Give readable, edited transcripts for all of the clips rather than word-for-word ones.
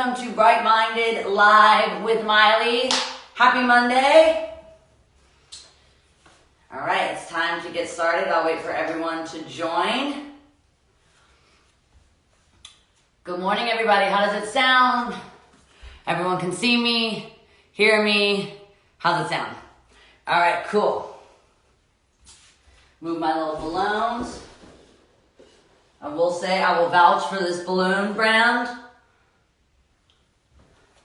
welcome to Bright Minded Live with Miley. Happy Monday. All right, it's time to get started. I'll wait for everyone to join. Good morning, everybody. How does it sound? Everyone can see me, hear me. How's it sound? All right, cool. Move my little balloons. I will say I will vouch for this balloon brand.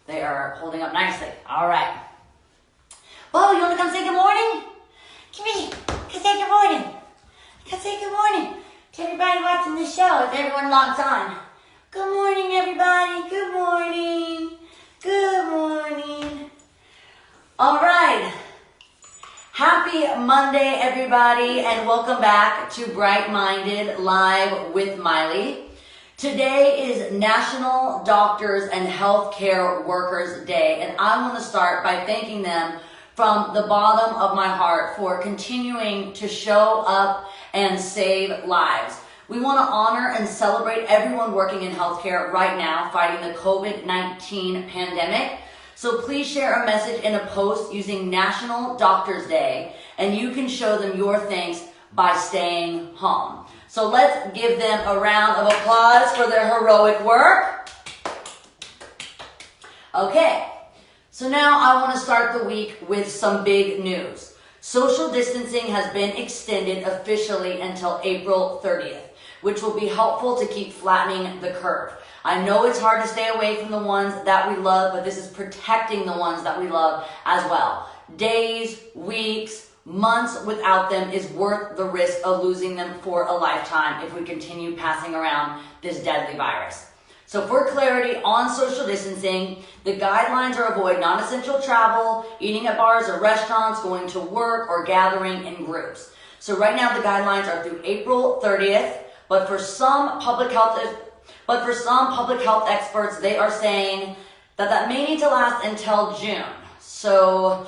They are holding up nicely. All right. Whoa, you want to come say good morning? Come here. Come say good morning. Come say good morning to everybody watching the show. If everyone logs on. Good morning, everybody. Good morning. Good morning. All right. Happy Monday, everybody, and welcome back to Bright Minded Live with Miley. Today is National Doctors and Healthcare Workers Day, and I want to start by thanking them from the bottom of my heart for continuing to show up and save lives. We want to honor and celebrate everyone working in healthcare right now fighting the COVID-19 pandemic. So please share a message in a post using National Doctors Day, and you can show them your thanks by staying home. So let's give them a round of applause for their heroic work. Okay, so now I want to start the week with some big news. Social distancing has been extended officially until April 30th, which will be helpful to keep flattening the curve. I know it's hard to stay away from the ones that we love, but this is protecting the ones that we love as well. Days, weeks, months without them is worth the risk of losing them for a lifetime if we continue passing around this deadly virus. So for clarity on social distancing, the guidelines are avoid non-essential travel, eating at bars or restaurants, going to work, or gathering in groups. So right now the guidelines are through April 30th, but for some public health experts, they are saying that may need to last until June. So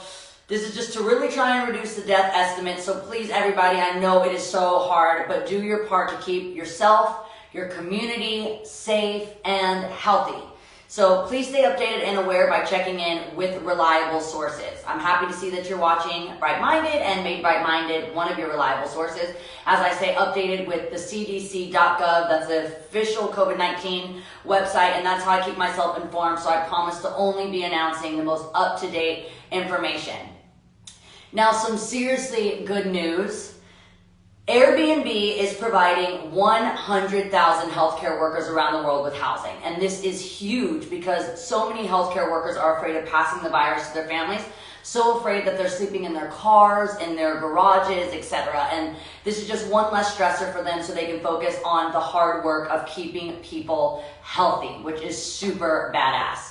this is just to really try and reduce the death estimate. So please, everybody, I know it is so hard, but do your part to keep yourself, your community safe and healthy. So please stay updated and aware by checking in with reliable sources. I'm happy to see that you're watching Bright Minded and made Bright Minded one of your reliable sources. As I say, updated with the cdc.gov, that's the official COVID-19 website, and that's how I keep myself informed. So I promise to only be announcing the most up-to-date information. Now, some seriously good news. Airbnb is providing 100,000 healthcare workers around the world with housing. And this is huge because so many healthcare workers are afraid of passing the virus to their families, so afraid that they're sleeping in their cars, in their garages, etc. And this is just one less stressor for them so they can focus on the hard work of keeping people healthy, which is super badass.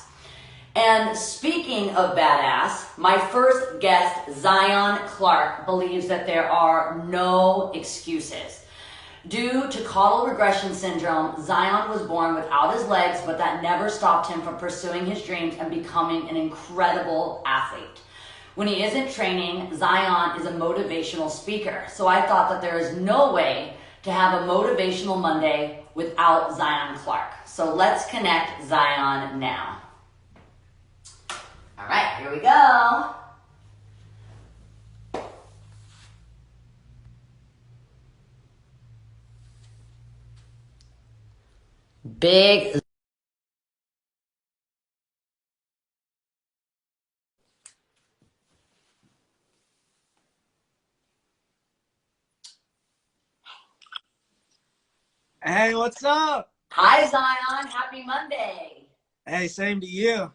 And speaking of badass, my first guest, Zion Clark, believes that there are no excuses. Due to caudal regression syndrome, Zion was born without his legs, but that never stopped him from pursuing his dreams and becoming an incredible athlete. When he isn't training, Zion is a motivational speaker. So I thought that there is no way to have a motivational Monday without Zion Clark. So let's connect Zion now. All right, here we go. Big. Hey, what's up? Hi, Zion. Happy Monday. Hey, same to you.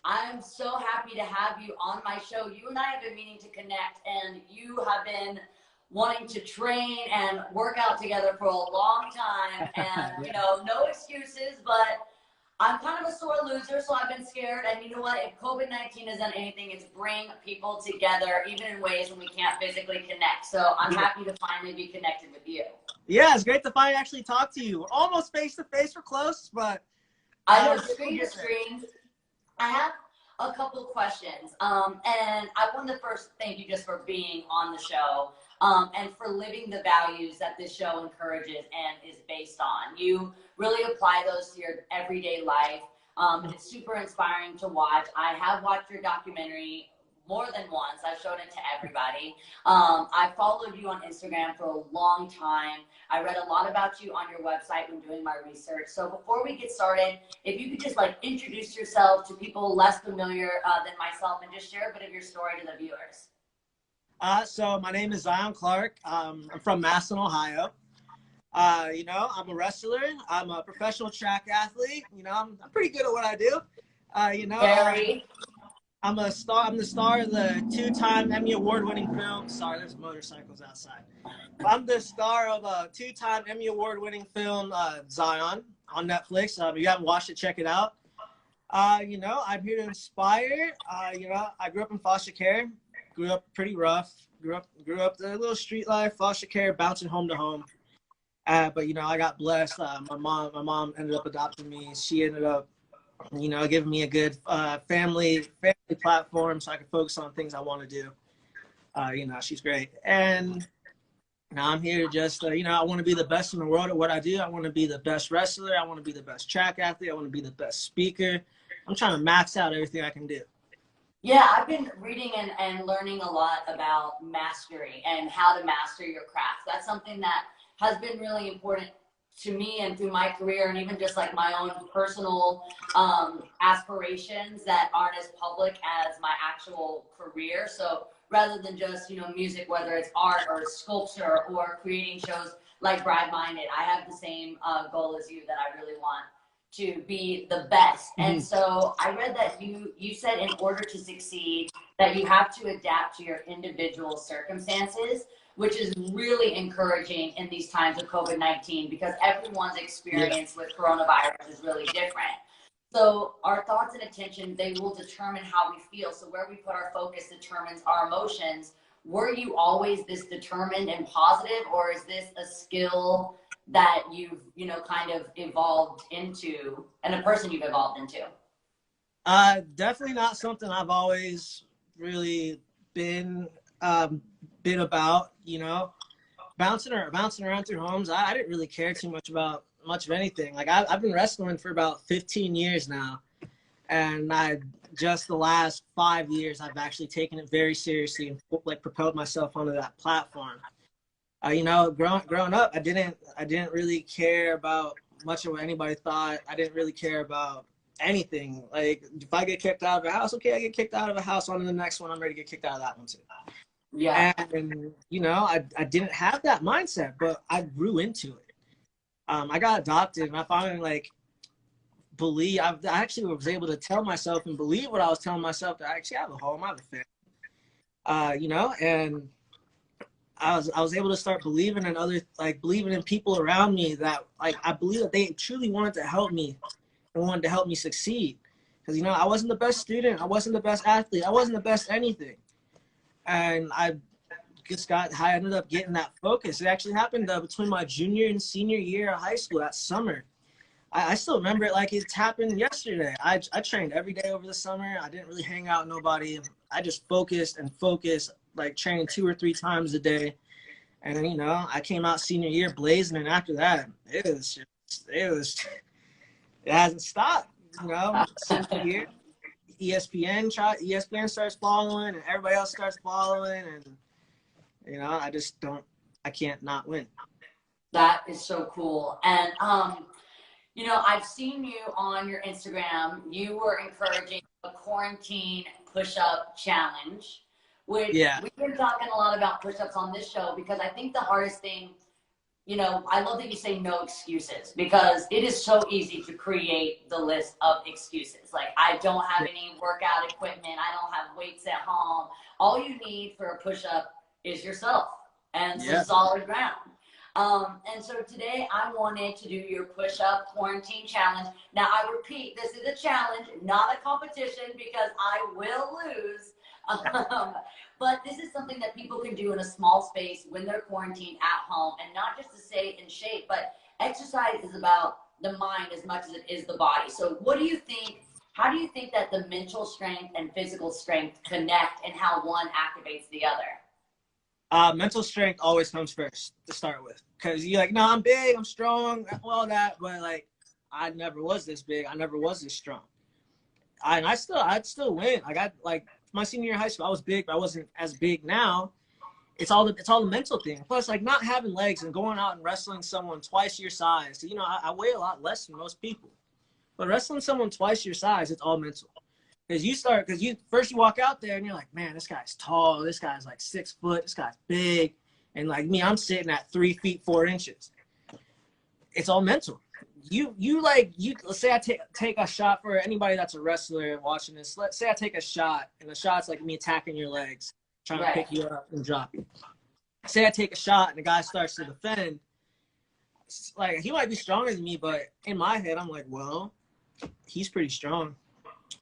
I'm so happy to have you on my show. You and I have been meaning to connect, and you have been wanting to train and work out together for a long time. And, you know, no excuses, but I'm kind of a sore loser, so I've been scared. And you know what? If COVID-19 has done anything, it's bring people together, even in ways when we can't physically connect. So I'm happy to finally be connected with you. Yeah, it's great to finally actually talk to you. We're almost face-to-face. We're close, but... I know, screen to screen. I have a couple questions, and I want to first thank you just for being on the show and for living the values that this show encourages and is based on. You really apply those to your everyday life. It's super inspiring to watch. I have watched your documentary more than once. I've shown it to everybody. I followed you on Instagram for a long time. I read a lot about you on your website when doing my research. So before we get started, if you could just like introduce yourself to people less familiar than myself and just share a bit of your story to the viewers. So my name is Zion Clark. I'm from Masson, Ohio. I'm a wrestler. I'm a professional track athlete. I'm pretty good at what I do. Very. I'm the star of the 2-time Emmy Award-winning film. Sorry, there's motorcycles outside. I'm the star of a 2-time Emmy Award-winning film, Zion, on Netflix. If you haven't watched it, check it out. I'm here to inspire. I grew up in foster care. Grew up pretty rough. Grew up the little street life, foster care, bouncing home to home. But I got blessed. My mom ended up adopting me. She ended up giving me a good family platform so I could focus on things I want to do. She's great. And now I'm here to just, I want to be the best in the world at what I do. I want to be the best wrestler. I want to be the best track athlete. I want to be the best speaker. I'm trying to max out everything I can do. Yeah, I've been reading and learning a lot about mastery and how to master your craft. That's something that has been really important to me and through my career, and even just like my own personal aspirations that aren't as public as my actual career. So rather than just, music, whether it's art or sculpture or creating shows like Bride Minded, I have the same goal as you, that I really want to be the best. And so I read that you said in order to succeed that you have to adapt to your individual circumstances, which is really encouraging in these times of COVID-19 because everyone's experience with coronavirus is really different. So our thoughts and attention, they will determine how we feel. So where we put our focus determines our emotions. Were you always this determined and positive, or is this a skill that you've, kind of evolved into, and a person you've evolved into? Definitely not something I've always really been about, bouncing around through homes. I didn't really care too much about much of anything. Like I've been wrestling for about 15 years now, and just the last 5 years I've actually taken it very seriously and like propelled myself onto that platform. Growing up, I didn't really care about much of what anybody thought. I didn't really care about anything. Like if I get kicked out of a house, okay, I get kicked out of a house, on to the next one. I'm ready to get kicked out of that one too. Yeah. And I didn't have that mindset, but I grew into it. I got adopted, and I finally I actually was able to tell myself and believe what I was telling myself, that I actually have a home, I have a family. And I was able to start believing in believing in people around me that I believe that they truly wanted to help me and wanted to help me succeed. Because I wasn't the best student, I wasn't the best athlete, I wasn't the best anything. And I ended up getting that focus. It actually happened between my junior and senior year of high school that summer. I still remember it like it happened yesterday. I trained every day over the summer. I didn't really hang out with nobody. I just focused, like training 2 or 3 times a day. And I came out senior year blazing, and after that, it hasn't stopped. Senior year, ESPN starts following, and everybody else starts following, and I can't not win. That is so cool. And I've seen you on your Instagram. You were encouraging a quarantine push-up challenge, which we've been talking a lot about push-ups on this show, because I think the hardest thing, I love that you say no excuses, because it is so easy to create the list of excuses. Like, I don't have any workout equipment. I don't have weights at home. All you need for a push-up is yourself and some solid ground. And so today I wanted to do your push-up quarantine challenge. Now, I repeat, this is a challenge, not a competition, because I will lose. But this is something that people can do in a small space when they're quarantined at home, and not just to stay in shape, but exercise is about the mind as much as it is the body. So what do you think, how do you think that the mental strength and physical strength connect, and how one activates the other? Mental strength always comes first to start with, because you're no, I'm big, I'm strong, all that, but I never was this big, I never was this strong. I'd still win. I got like my senior year of high school, I was big, but I wasn't as big now. It's all the mental thing. Plus, like not having legs and going out and wrestling someone twice your size. You know, I weigh a lot less than most people, but wrestling someone twice your size, it's all mental. Because you walk out there and you're like, man, this guy's tall. This guy's like 6 foot. This guy's big, and like me, I'm sitting at 3 feet 4 inches. It's all mental. Let's say I take a shot for anybody that's a wrestler and watching this. Let's say I take a shot, and the shot's like me attacking your legs, trying to pick you up and drop you. Say I take a shot and the guy starts to defend. Like he might be stronger than me, but in my head, I'm like, well, he's pretty strong.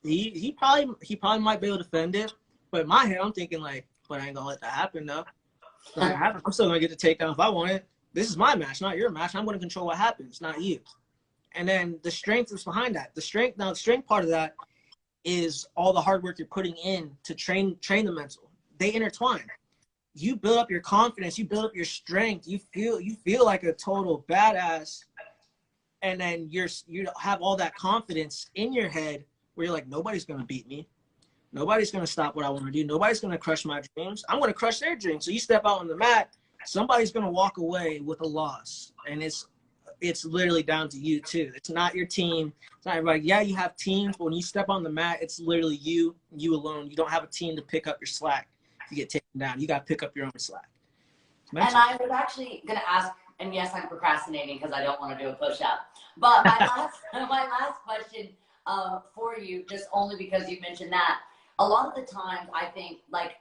He probably might be able to defend it, but in my head, I'm thinking like, but I ain't gonna let that happen though. I'm still gonna get the takedown if I want it. This is my match, not your match. I'm gonna control what happens, not you. And then the strength is behind that. The strength part of that is all the hard work you're putting in to train the mental. They intertwine. You build up your confidence, you build up your strength, you feel like a total badass, and then you have all that confidence in your head where you're like, nobody's gonna beat me, nobody's gonna stop what I want to do, nobody's gonna crush my dreams. I'm gonna crush their dreams. So you step out on the mat, somebody's gonna walk away with a loss, and it's literally down to you too. It's not your team. It's not everybody. Yeah, you have teams, but when you step on the mat, it's literally you alone. You don't have a team to pick up your slack. You get taken down. You got to pick up your own slack. And I was actually going to ask, and yes, I'm procrastinating because I don't want to do a push-up. But my last question for you, just only because you mentioned that, a lot of the times I think, like,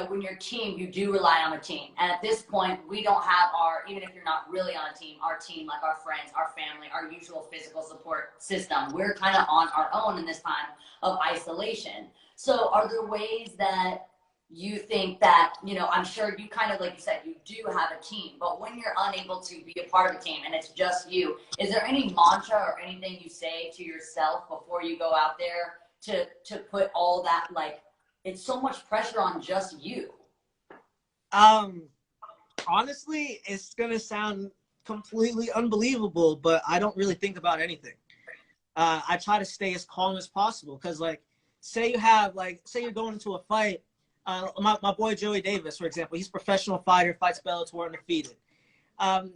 when you're a team, you do rely on a team. And at this point, we don't have even if you're not really on a team, our team, like our friends, our family, our usual physical support system. We're kind of on our own in this time of isolation. So are there ways that you think that, I'm sure you kind of, like you said, you do have a team, but when you're unable to be a part of a team and it's just you, is there any mantra or anything you say to yourself before you go out there to put all that, like, it's so much pressure on just you? Honestly, it's going to sound completely unbelievable, but I don't really think about anything. I try to stay as calm as possible. Cause like, say you're going into a fight. My boy, Joey Davis, for example, he's a professional fighter, fights Bellator undefeated.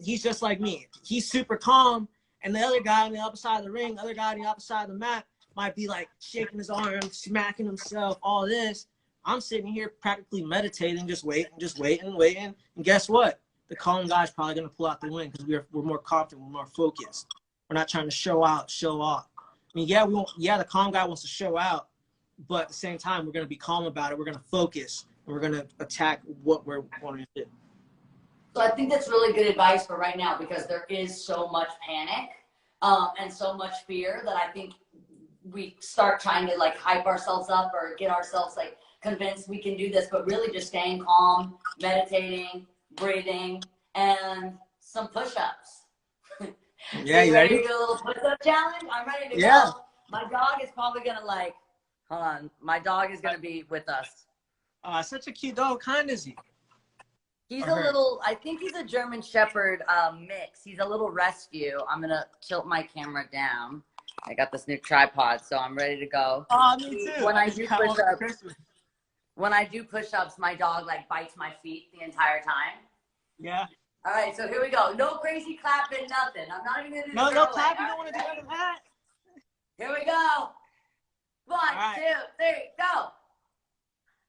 He's just like me. He's super calm. And the other guy on the other side of the ring, other guy on the opposite side of the mat, might be like shaking his arm, smacking himself, all this. I'm sitting here practically meditating, just waiting. And guess what? The calm guy's probably going to pull out the win because we're more confident, we're more focused. We're not trying to show off. I mean, the calm guy wants to show out, but at the same time, we're going to be calm about it. We're going to focus, and we're going to attack what we're wanting to do. So I think that's really good advice for right now, because there is so much panic and so much fear that I think we start trying to like hype ourselves up or get ourselves like convinced we can do this, but really just staying calm, meditating, breathing, and some push-ups. Yeah, you ready to do a little push-up challenge? I'm ready to go. My dog is probably gonna hold on. My dog is gonna be with us. Such a cute dog. What kind is he? He's I think he's a German Shepherd mix. He's a little rescue. I'm gonna tilt my camera down. I got this new tripod, so I'm ready to go. Oh, me too. When I do push-ups, my dog like bites my feet the entire time. Yeah. All right, so here we go. No crazy clapping, nothing. I'm not even gonna do no clapping. You don't want to do that. Here we go. 1, 2, 3, go.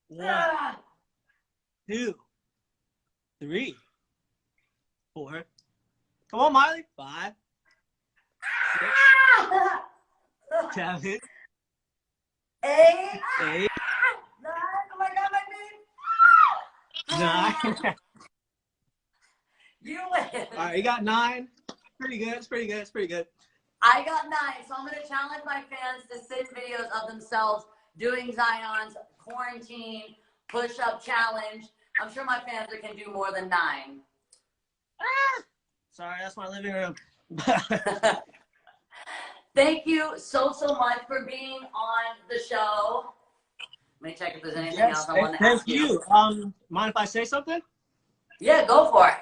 1, 2, 3, 4. Come on, Miley. 5, 6, 7, 8. 8. 9. Oh my God, my feet. 9. You win. All right, you got 9. Pretty good. It's pretty good. I got 9, so I'm going to challenge my fans to send videos of themselves doing Zion's quarantine push-up challenge. I'm sure my fans can do more than 9. Sorry, that's my living room. Thank you so much for being on the show. Let me check if there's anything else I want to ask you. Thank you. Mind if I say something? Yeah, go for it.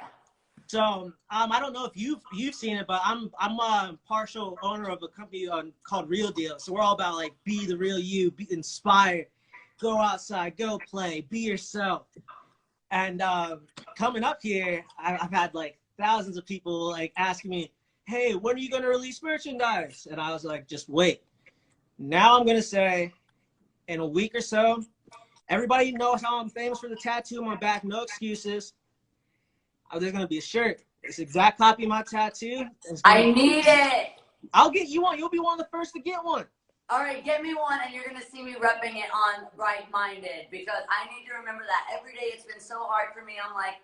So I don't know if you've seen it, but I'm a partial owner of a company called Real Deal. So we're all about like be the real you, be inspired, go outside, go play, be yourself. And coming up here, I've had like thousands of people like asking me, "Hey, when are you gonna release merchandise?" And I was like, "Just wait." Now I'm gonna say, in a week or so, everybody knows how I'm famous for the tattoo on my back. No excuses. There's gonna be a shirt. It's exact copy of my tattoo. I need it. I'll get you one. You'll be one of the first to get one. All right, get me one, and you're gonna see me repping it on Right Minded, because I need to remember that every day. It's been so hard for me. I'm like,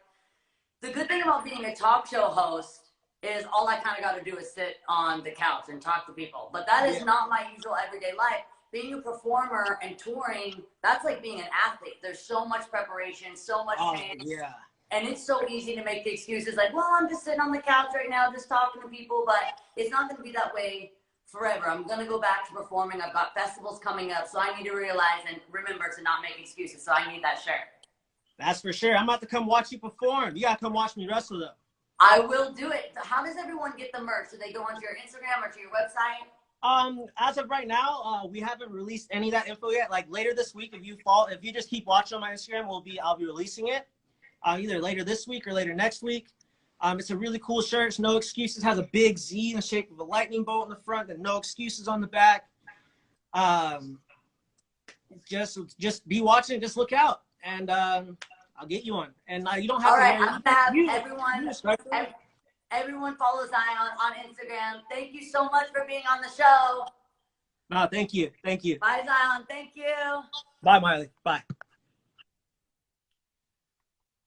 the good thing about being a talk show host is all I kind of got to do is sit on the couch and talk to people. But that is not my usual everyday life. Being a performer and touring, that's like being an athlete. There's so much preparation, so much pain. Yeah. And it's so easy to make the excuses like, well, I'm just sitting on the couch right now, just talking to people. But it's not going to be that way forever. I'm going to go back to performing. I've got festivals coming up. So I need to realize and remember to not make excuses. So I need that shirt. That's for sure. I'm about to come watch you perform. You got to come watch me wrestle, though. I will do it. How does everyone get the merch? Do they go onto your Instagram or to your website? As of right now, we haven't released any of that info yet. Like later this week, if you just keep watching on my Instagram, I'll be releasing it. Either later this week or later next week. It's a really cool shirt. It's No Excuses. Has a big Z in the shape of a lightning bolt in the front and No Excuses on the back. Just be watching. Just look out, and I'll get you one. And you don't have All to. Right, I'm gonna have everyone follow Zion on Instagram. Thank you so much for being on the show. No, thank you. Thank you. Bye, Zion. Thank you. Bye, Miley. Bye.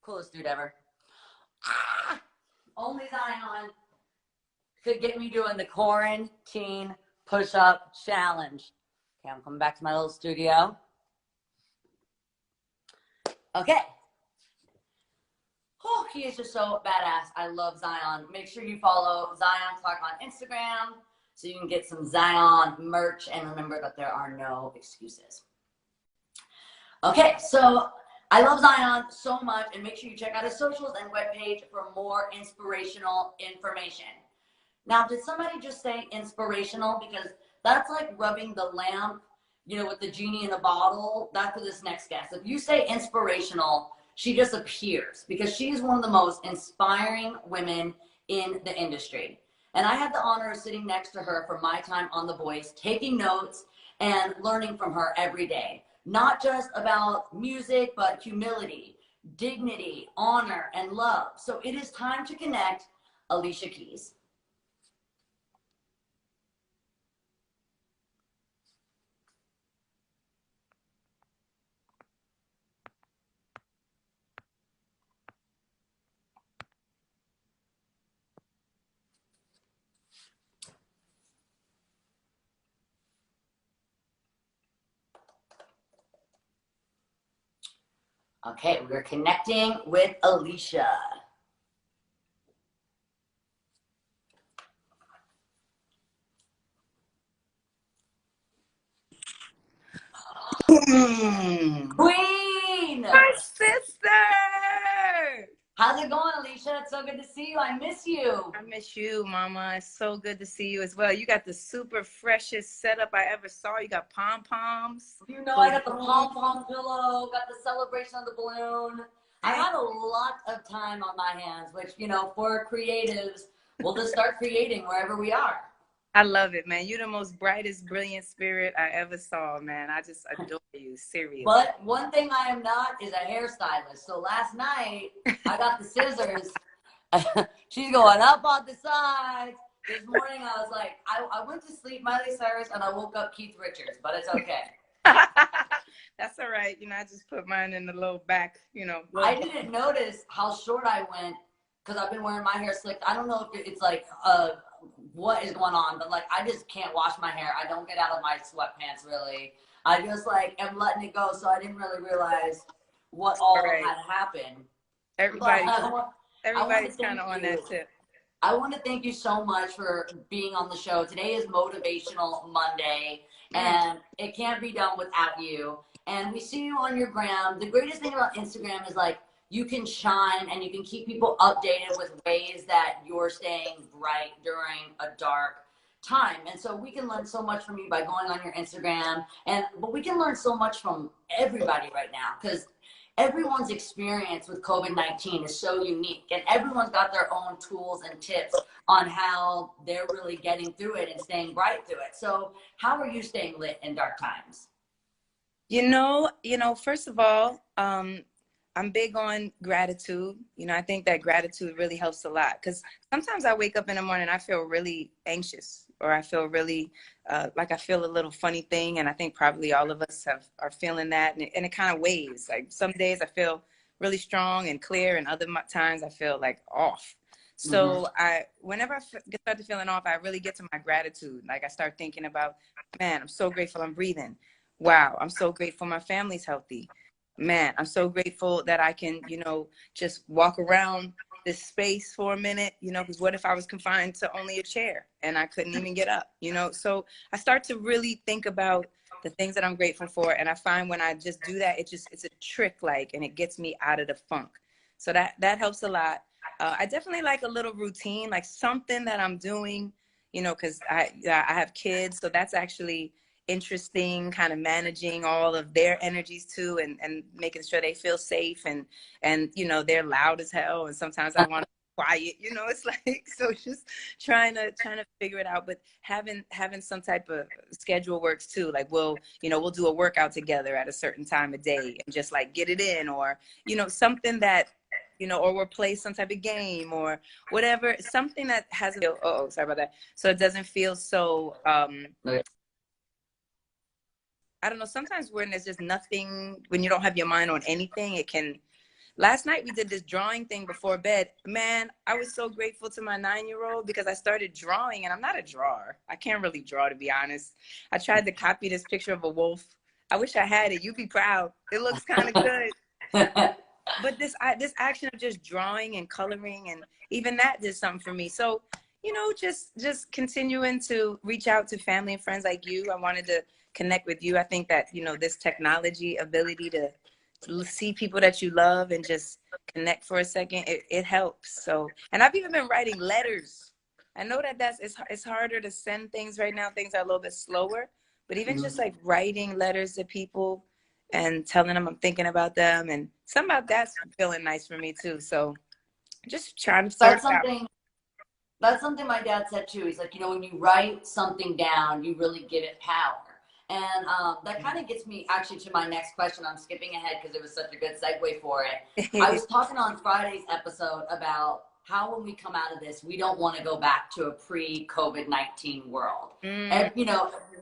Coolest dude ever. Only Zion could get me doing the quarantine push-up challenge. Okay, I'm coming back to my little studio. Okay. Oh, he is just so badass. I love Zion. Make sure you follow Zion Clark on Instagram so you can get some Zion merch, and remember that there are no excuses. Okay, so I love Zion so much, and make sure you check out his socials and webpage for more inspirational information. Now, did somebody just say inspirational? Because that's like rubbing the lamp, with the genie in the bottle. That's for this next guest. If you say inspirational, she just appears, because she's one of the most inspiring women in the industry. And I had the honor of sitting next to her for my time on The Voice, taking notes and learning from her every day. Not just about music, but humility, dignity, honor, and love. So it is time to connect Alicia Keys. Okay, we're connecting with Alicia. Queen! My sister! How's it going, Alicia? It's so good to see you. I miss you. I miss you, Mama. It's so good to see you as well. You got the super freshest setup I ever saw. You got pom-poms. I got the pom-pom pillow, got the celebration of the balloon. I have a lot of time on my hands, which, for creatives, we'll just start creating wherever we are. I love it, man. You're the most brightest, brilliant spirit I ever saw, man. I just adore you, seriously. But one thing I am not is a hairstylist. So last night, I got the scissors. She's going up on the sides. This morning, I was like, I went to sleep Miley Cyrus, and I woke up Keith Richards, but it's okay. That's all right. I just put mine in the low back, I didn't notice how short I went because I've been wearing my hair slicked. I don't know if it's like what is going on, but like I just can't wash my hair. I don't get out of my sweatpants really. I just am letting it go, so I didn't really realize what all had happened. Everybody's kind of on that tip. I want to thank you so much for being on the show. Today is Motivational Monday, and it can't be done without you. And we see you on your gram. The greatest thing about Instagram is you can shine and you can keep people updated with ways that you're staying bright during a dark time. And so we can learn so much from you by going on your Instagram, but we can learn so much from everybody right now, because everyone's experience with COVID-19 is so unique, and everyone's got their own tools and tips on how they're really getting through it and staying bright through it. So how are you staying lit in dark times? First of all, I'm big on gratitude. I think that gratitude really helps a lot, because sometimes I wake up in the morning, I feel really anxious, or I feel really like I feel a little funny thing. And I think probably all of us are feeling that. And it kind of weighs. Like some days I feel really strong and clear, and other times I feel like off. So whenever I start to feeling off, I really get to my gratitude. Like I start thinking about, man, I'm so grateful I'm breathing. Wow, I'm so grateful my family's healthy. Man, I'm so grateful that I can, just walk around this space for a minute, because what if I was confined to only a chair and I couldn't even get up, So I start to really think about the things that I'm grateful for. And I find when I just do that, it's a trick, and it gets me out of the funk. So that helps a lot. I definitely like a little routine, like something that I'm doing, because I have kids. So that's actually interesting, kind of managing all of their energies too, and making sure they feel safe, and they're loud as hell, and sometimes I want to be quiet, it's like, so just trying to figure it out. But having some type of schedule works too. Like we'll do a workout together at a certain time of day and just like get it in, or something that or we'll play some type of game or whatever, something that has sorry about that, so it doesn't feel so I don't know, sometimes when there's just nothing, when you don't have your mind on anything, it can. Last night we did this drawing thing before bed. Man, I was so grateful to my 9-year-old, because I started drawing, and I'm not a drawer. I can't really draw, to be honest. I tried to copy this picture of a wolf. I wish I had it. You'd be proud. It looks kind of good. But this action of just drawing and coloring, and even that did something for me. So, just continuing to reach out to family and friends like you. I wanted to connect with you. I think that, this technology ability to see people that you love and just connect for a second, it helps. So, and I've even been writing letters. I know that it's harder to send things right now. Things are a little bit slower, but even just like writing letters to people and telling them I'm thinking about them, and some about that's feeling nice for me too. So just trying to sort it out. That's something my dad said too. He's like, when you write something down, you really give it power. And that kind of gets me actually to my next question. I'm skipping ahead because it was such a good segue for it. I was talking on Friday's episode about how when we come out of this, we don't want to go back to a pre-COVID-19 world. And,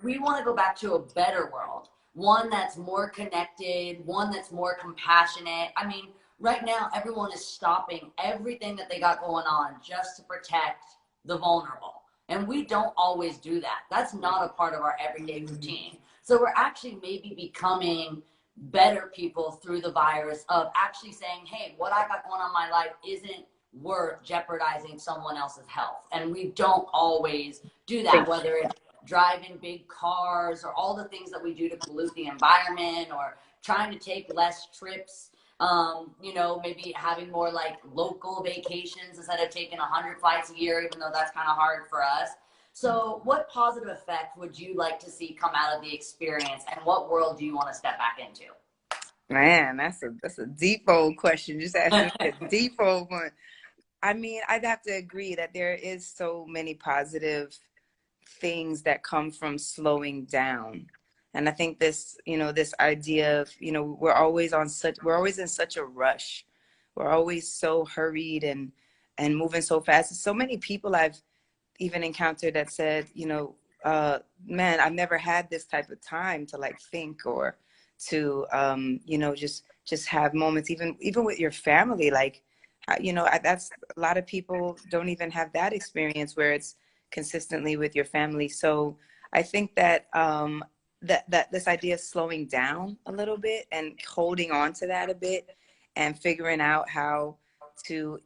we want to go back to a better world, one that's more connected, one that's more compassionate. I mean, right now, everyone is stopping everything that they got going on just to protect the vulnerable. And we don't always do that. That's not a part of our everyday routine. So we're actually maybe becoming better people through the virus of actually saying, hey, what I got going on in my life isn't worth jeopardizing someone else's health. And we don't always do that, whether it's driving big cars or all the things that we do to pollute the environment, or trying to take less trips. Maybe having more like local vacations instead of taking 100 flights a year, even though that's kind of hard for us. So what positive effect would you like to see come out of the experience, and what world do you want to step back into? Man, that's a deep old question. Just asking a deep old one. I mean, I'd have to agree that there is so many positive things that come from slowing down. And I think this idea of, we're always in such a rush. We're always so hurried and moving so fast. So many people I've even encountered that said, man, I've never had this type of time to like think, or to, just have moments, even with your family. Like, that's a lot of people don't even have that experience where it's consistently with your family. So I think that, that this idea of slowing down a little bit and holding on to that a bit and figuring out how to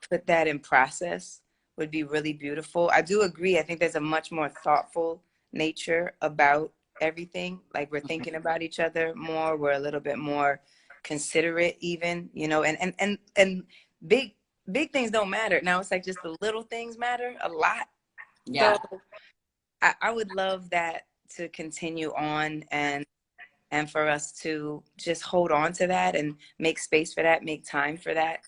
put that in process would be really beautiful. I do agree. I think there's a much more thoughtful nature about everything. Like we're thinking about each other more. We're a little bit more considerate even, you know, and big things don't matter. Now it's like just the little things matter a lot. Yeah. So I would love that to continue on, and for us to just hold on to that and make space for that, make time for that,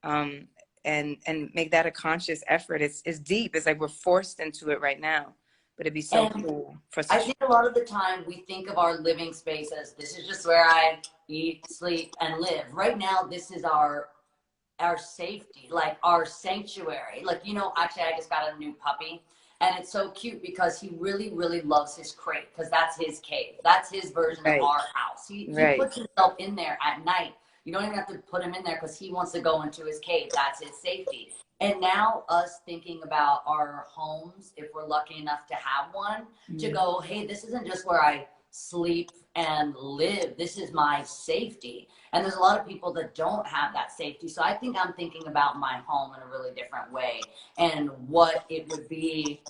and make that a conscious effort. It's deep. It's like we're forced into it right now, but it'd be so And cool for I such. think a lot of the time we think of our living space as this is just where I eat, sleep, and live. Right now, this is our safety, like our sanctuary. Like, you know, actually I just got a new puppy and it's so cute because he really, really loves his crate because that's his cave. That's his version of Right. our house. He puts himself in there at night. You don't even have to put him in there because he wants to go into his cave. That's his safety. And now us thinking about our homes, if we're lucky enough to have one, to go, hey, this isn't just where I sleep and live. This is my safety. And there's a lot of people that don't have that safety. So I think I'm thinking about my home in a really different way and what it would be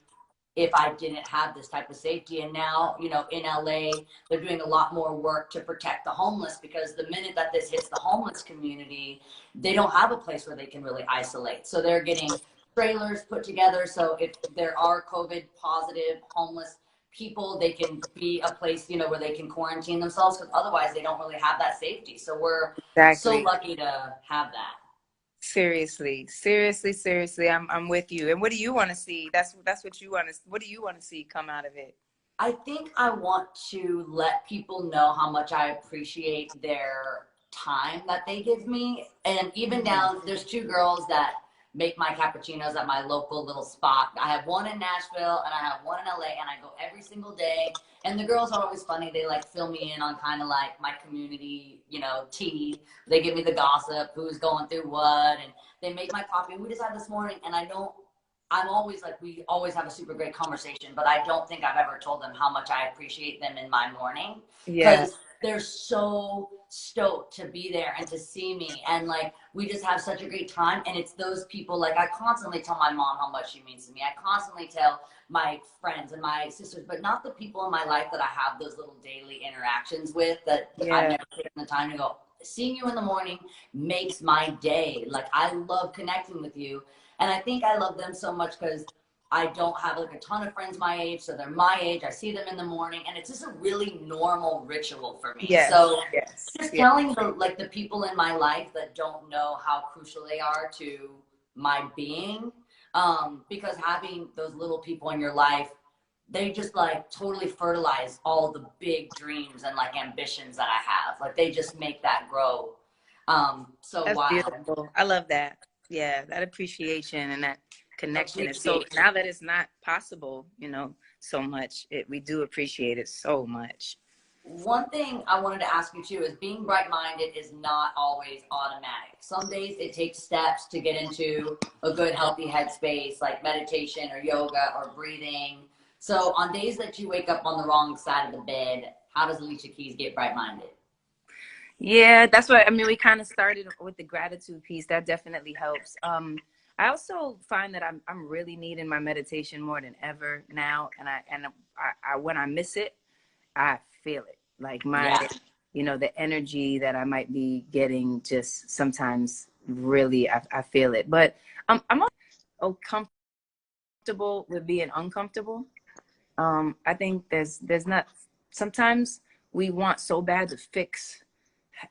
if I didn't have this type of safety. And now, you know, in LA, they're doing a lot more work to protect the homeless because the minute that this hits the homeless community, they don't have a place where they can really isolate. So they're getting trailers put together. So if there are COVID positive homeless people, they can be a place, you know, where they can quarantine themselves because otherwise they don't really have that safety. So we're so lucky to have that. Seriously, I'm with you. And what do you want to see? That's what you want to. What do you want to see come out of it? I think I want to let people know how much I appreciate their time that they give me. And even down, there's two girls that make my cappuccinos at my local little spot. I have one in Nashville and I have one in LA, and I go every single day. And the girls are always funny. They like fill me in on kind of like my community, you know, tea. They give me the gossip, who's going through what, and they make my coffee. And we just had this morning, and I'm always like, we always have a super great conversation, but I don't think I've ever told them how much I appreciate them in my morning. Because they're so stoked to be there and to see me. And like, we just have such a great time. And it's those people, like I constantly tell my mom how much she means to me. I constantly tell my friends and my sisters, but not the people in my life that I have those little daily interactions with that I've never taken the time to go, seeing you in the morning makes my day. Like, I love connecting with you. And I think I love them so much because I don't have like a ton of friends my age, so they're my age. I see them in the morning, and it's just a really normal ritual for me. So just telling the people in my life that don't know how crucial they are to my being, because having those little people in your life, they just like totally fertilize all the big dreams and like ambitions that I have. Like, they just make that grow. So that's wow. Beautiful. I love that. Yeah, that appreciation and that connection is so, now that it's not possible, you know, so much, we do appreciate it so much. One thing I wanted to ask you too is being bright-minded is not always automatic. Some days it takes steps to get into a good healthy headspace, like meditation or yoga or breathing. So on days that you wake up on the wrong side of the bed, how does Alicia Keys get bright-minded? Yeah, that's what I mean. We kind of started with the gratitude piece. That definitely helps. I also find that I'm really needing my meditation more than ever now, and I when I miss it, I feel it. Like you know, the energy that I might be getting just sometimes really I feel it. But I'm also comfortable with being uncomfortable. I think there's not, sometimes we want so bad to fix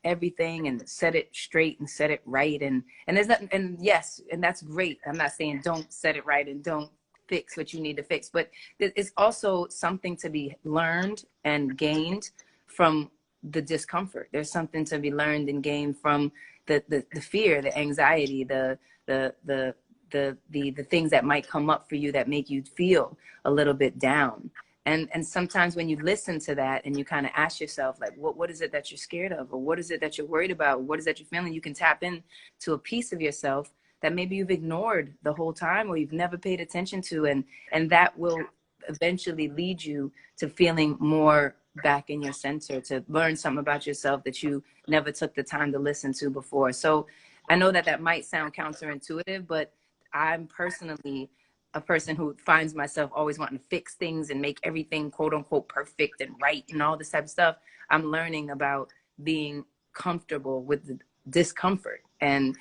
everything and set it straight and set it right, and there's nothing, and yes, and that's great. I'm not saying don't set it right and don't fix what you need to fix, but it's also something to be learned and gained from the discomfort. There's something to be learned and gained from the fear, the anxiety, the things that might come up for you that make you feel a little bit down. And sometimes when you listen to that and you kind of ask yourself, like, what is it that you're scared of? Or what is it that you're worried about? What is that you're feeling? You can tap in to a piece of yourself that maybe you've ignored the whole time or you've never paid attention to. And that will eventually lead you to feeling more back in your center, to learn something about yourself that you never took the time to listen to before. So I know that might sound counterintuitive, but I'm personally a person who finds myself always wanting to fix things and make everything quote unquote perfect and right and all this type of stuff. I'm learning about being comfortable with the discomfort and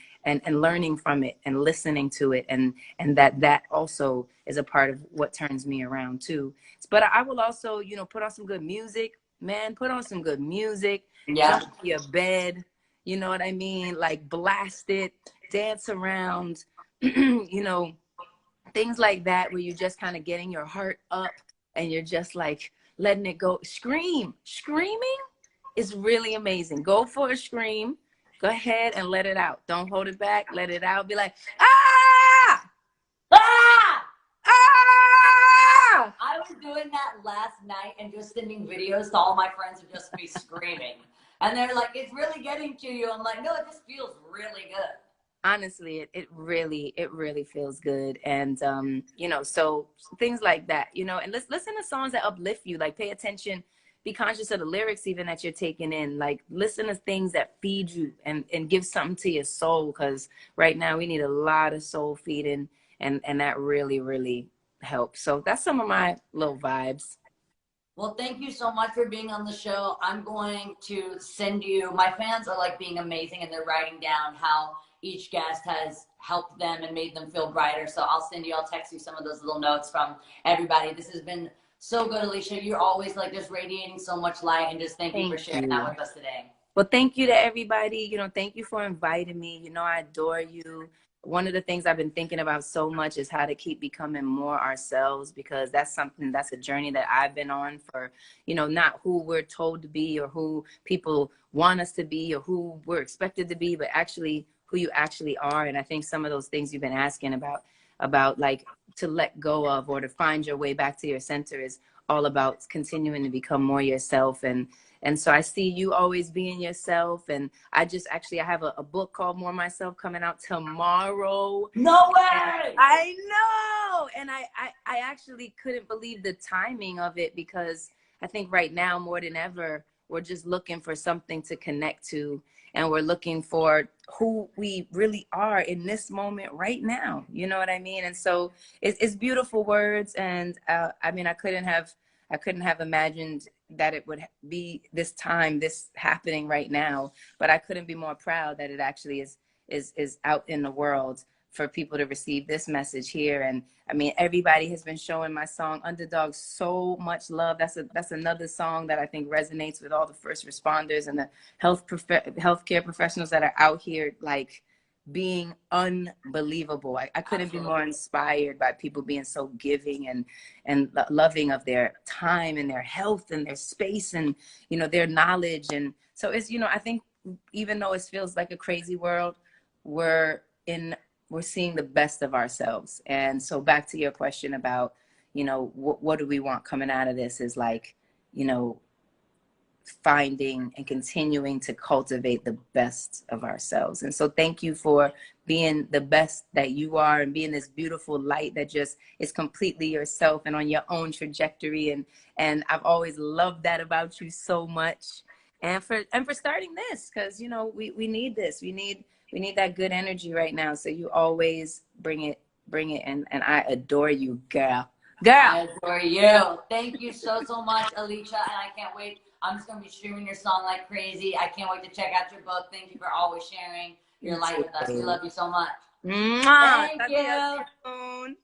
learning from it and listening to it, and that also is a part of what turns me around too. But I will also, you know, put on some good music, man. Put on some good music. Yeah. Jump in your bed. You know what I mean? Like blast it, dance around, you know, things like that, where you're just kind of getting your heart up and you're just like letting it go. Screaming is really amazing. Go for a scream. Go ahead and let it out. Don't hold it back. Let it out. Be like, ah! Ah! Ah! I was doing that last night and just sending videos to all my friends who just be screaming. And they're like, it's really getting to you. I'm like, no, it just feels really good. Honestly, it really feels good. And you know, so things like that, you know, and listen to songs that uplift you. Like, pay attention, be conscious of the lyrics even that you're taking in. Like, listen to things that feed you and give something to your soul, because right now we need a lot of soul feeding, and that really helps. So that's some of my little vibes. Well, thank you so much for being on the show. I'm going to send you, my fans are like being amazing, and they're writing down how each guest has helped them and made them feel brighter. So I'll text you some of those little notes from everybody. This has been so good, Alicia. You're always like just radiating so much light, and just thank you for sharing that with us today. Well, thank you to everybody. You know, thank you for inviting me. You know, I adore you. One of the things I've been thinking about so much is how to keep becoming more ourselves, because that's a journey that I've been on for, you know, not who we're told to be or who people want us to be or who we're expected to be, but actually who you actually are. And I think some of those things you've been asking about like to let go of or to find your way back to your center is all about continuing to become more yourself. And so I see you always being yourself. And I have a book called More Myself coming out tomorrow. No way! I know. And I actually couldn't believe the timing of it, because I think right now more than ever, we're just looking for something to connect to. And we're looking for who we really are in this moment right now. You know what I mean? And so it's beautiful words. And I mean, I couldn't have imagined that it would be this happening right now, but I couldn't be more proud that it actually is out in the world for people to receive this message here. And I mean, everybody has been showing my song Underdog so much love. That's another song that I think resonates with all the first responders and the healthcare professionals that are out here, like, being unbelievable. I couldn't be more inspired by people being so giving and loving of their time and their health and their space and, you know, their knowledge. And so it's, you know, I think even though it feels like a crazy world, we're seeing the best of ourselves. And so back to your question about, you know, what do we want coming out of this, is like, you know, finding and continuing to cultivate the best of ourselves. And so thank you for being the best that you are and being this beautiful light that just is completely yourself and on your own trajectory. And I've always loved that about you so much. And for starting this, because, you know, we need this. We need that good energy right now. So you always bring it. And I adore you, girl. I adore you. Thank you so much, Alicia. And I can't wait. I'm just going to be streaming your song like crazy. I can't wait to check out your book. Thank you for always sharing your life with us. We love you so much. Mwah. Thank you.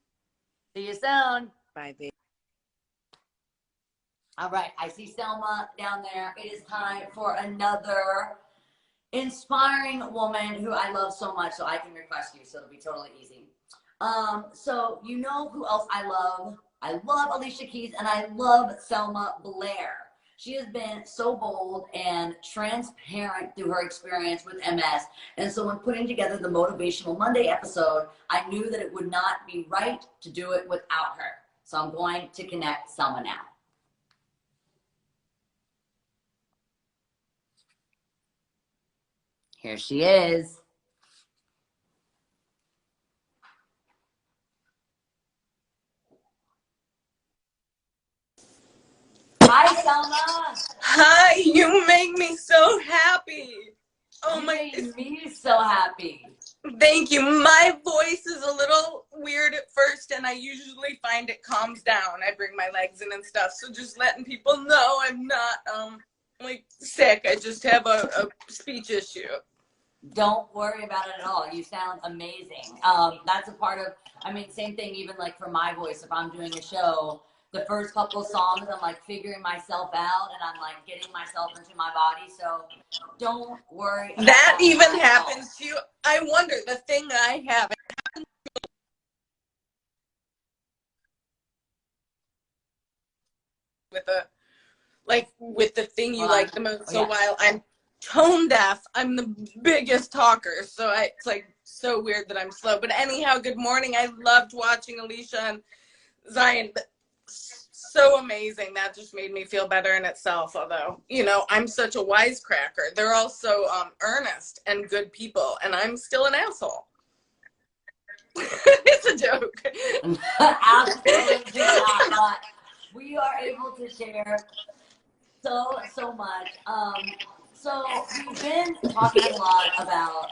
See you soon. Bye, baby. All right. I see Selma down there. It is time for another inspiring woman who I love so much, so I can request you. So it'll be totally easy. So you know who else I love? I love Alicia Keys, and I love Selma Blair. She has been so bold and transparent through her experience with MS. And so when putting together the Motivational Monday episode, I knew that it would not be right to do it without her. So I'm going to connect Selma now. Here she is. Hi, Selma. Hi, you make me so happy. Oh my, You made me so happy. thank you. My voice is a little weird at first, and I usually find it calms down. I bring my legs in and stuff, so just letting people know I'm not like sick. I just have a speech issue. Don't worry about it at all. You sound amazing. That's a part of, I mean, same thing, even like for my voice, if I'm doing a show, the first couple of songs, I'm like figuring myself out and I'm like getting myself into my body. So don't worry about That even at all. happens to you. I wonder, the thing I have with the thing you like the most. So while I'm tone deaf, I'm the biggest talker. So it's like so weird that I'm slow. But anyhow, good morning. I loved watching Alicia and Zion. So amazing. That just made me feel better in itself. Although, you know, I'm such a wisecracker. They're all so earnest and good people, and I'm still an asshole. It's a joke. Absolutely not. We are able to share so much. So we've been talking a lot about.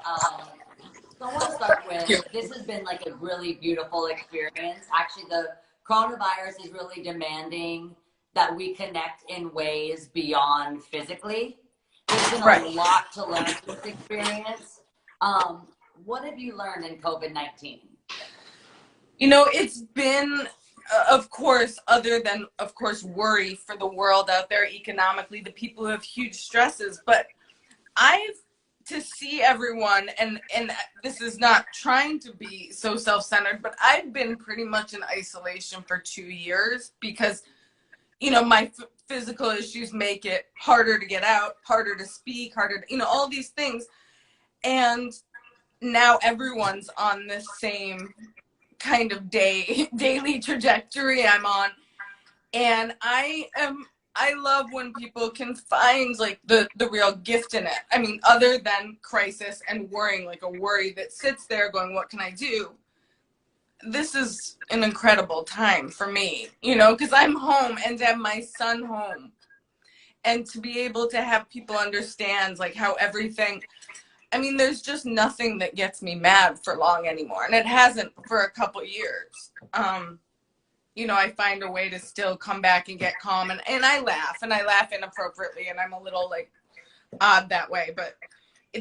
So I want to start with, this has been like a really beautiful experience. Actually, the coronavirus is really demanding that we connect in ways beyond physically. There's been a lot to learn from this experience. What have you learned in COVID-19? You know, it's been, of course, other than, of course, worry for the world out there economically, the people who have huge stresses, but to see everyone, and this is not trying to be so self-centered, but I've been pretty much in isolation for 2 years because, you know, my physical issues make it harder to get out, harder to speak, harder to, you know, all these things. And now everyone's on this same kind of daily trajectory I'm on. And I love when people can find like the real gift in it. I mean, other than crisis and worrying, like a worry that sits there going, what can I do? This is an incredible time for me, you know, because I'm home and to have my son home and to be able to have people understand like how everything, I mean, there's just nothing that gets me mad for long anymore. And it hasn't for a couple years. You know, I find a way to still come back and get calm, and I laugh inappropriately, and I'm a little like odd that way, but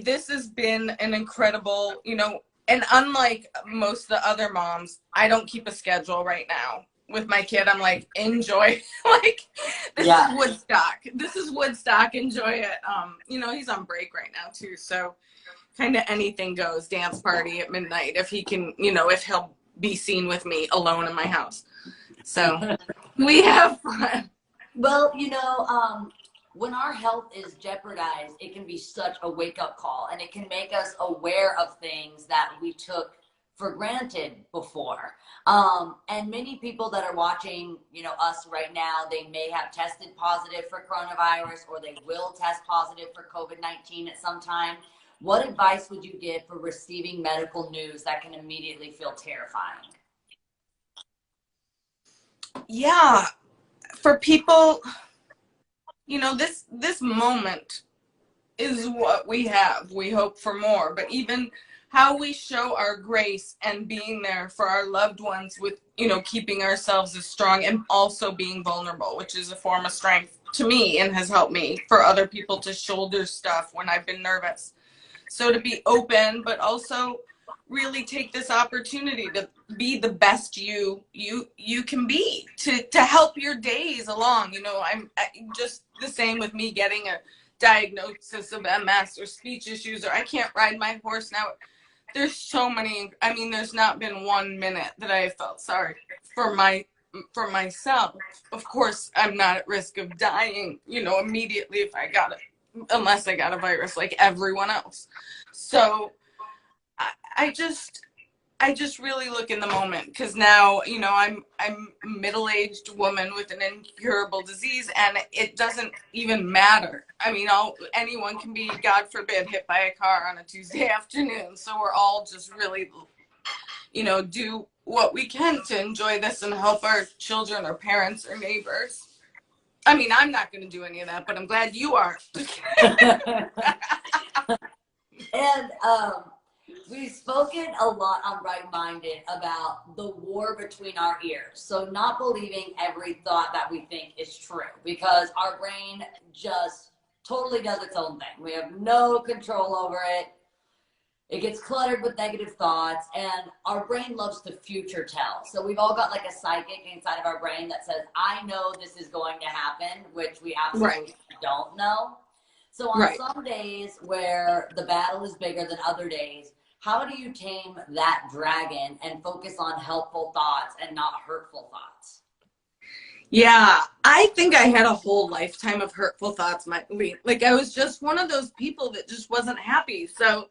this has been an incredible, you know, and unlike most of the other moms, I don't keep a schedule right now with my kid. I'm like, enjoy, like this is Woodstock, enjoy it. You know, he's on break right now too, so kind of anything goes, dance party at midnight if he can, you know, if he'll be seen with me alone in my house. So we have fun. Well, you know, when our health is jeopardized, it can be such a wake-up call, and it can make us aware of things that we took for granted before. And many people that are watching, you know, us right now, they may have tested positive for coronavirus, or they will test positive for COVID-19 at some time. What advice would you give for receiving medical news that can immediately feel terrifying? Yeah, for people, you know, this moment is what we have. We hope for more, but even how we show our grace and being there for our loved ones with, you know, keeping ourselves as strong and also being vulnerable, which is a form of strength to me and has helped me for other people to shoulder stuff when I've been nervous. So to be open, but also really take this opportunity to be the best you can be, to help your days along. You know, I'm just the same with me getting a diagnosis of MS or speech issues, or I can't ride my horse now. There's so many, I mean, there's not been 1 minute that I felt sorry for myself. Of course, I'm not at risk of dying, you know, immediately if I got it, unless I got a virus like everyone else. So I just really look in the moment, because now, you know, I'm a middle-aged woman with an incurable disease, and it doesn't even matter. I mean, anyone can be, God forbid, hit by a car on a Tuesday afternoon. So we're all just really, you know, do what we can to enjoy this and help our children or parents or neighbors. I mean, I'm not going to do any of that, but I'm glad you are. And we've spoken a lot on Right Minded about the war between our ears. So not believing every thought that we think is true, because our brain just totally does its own thing. We have no control over it. It gets cluttered with negative thoughts, and our brain loves to future tell. So we've all got like a psychic inside of our brain that says, I know this is going to happen, which we absolutely don't know. So on some days where the battle is bigger than other days, how do you tame that dragon and focus on helpful thoughts and not hurtful thoughts? Yeah, I think I had a whole lifetime of hurtful thoughts. Like I was just one of those people that just wasn't happy. So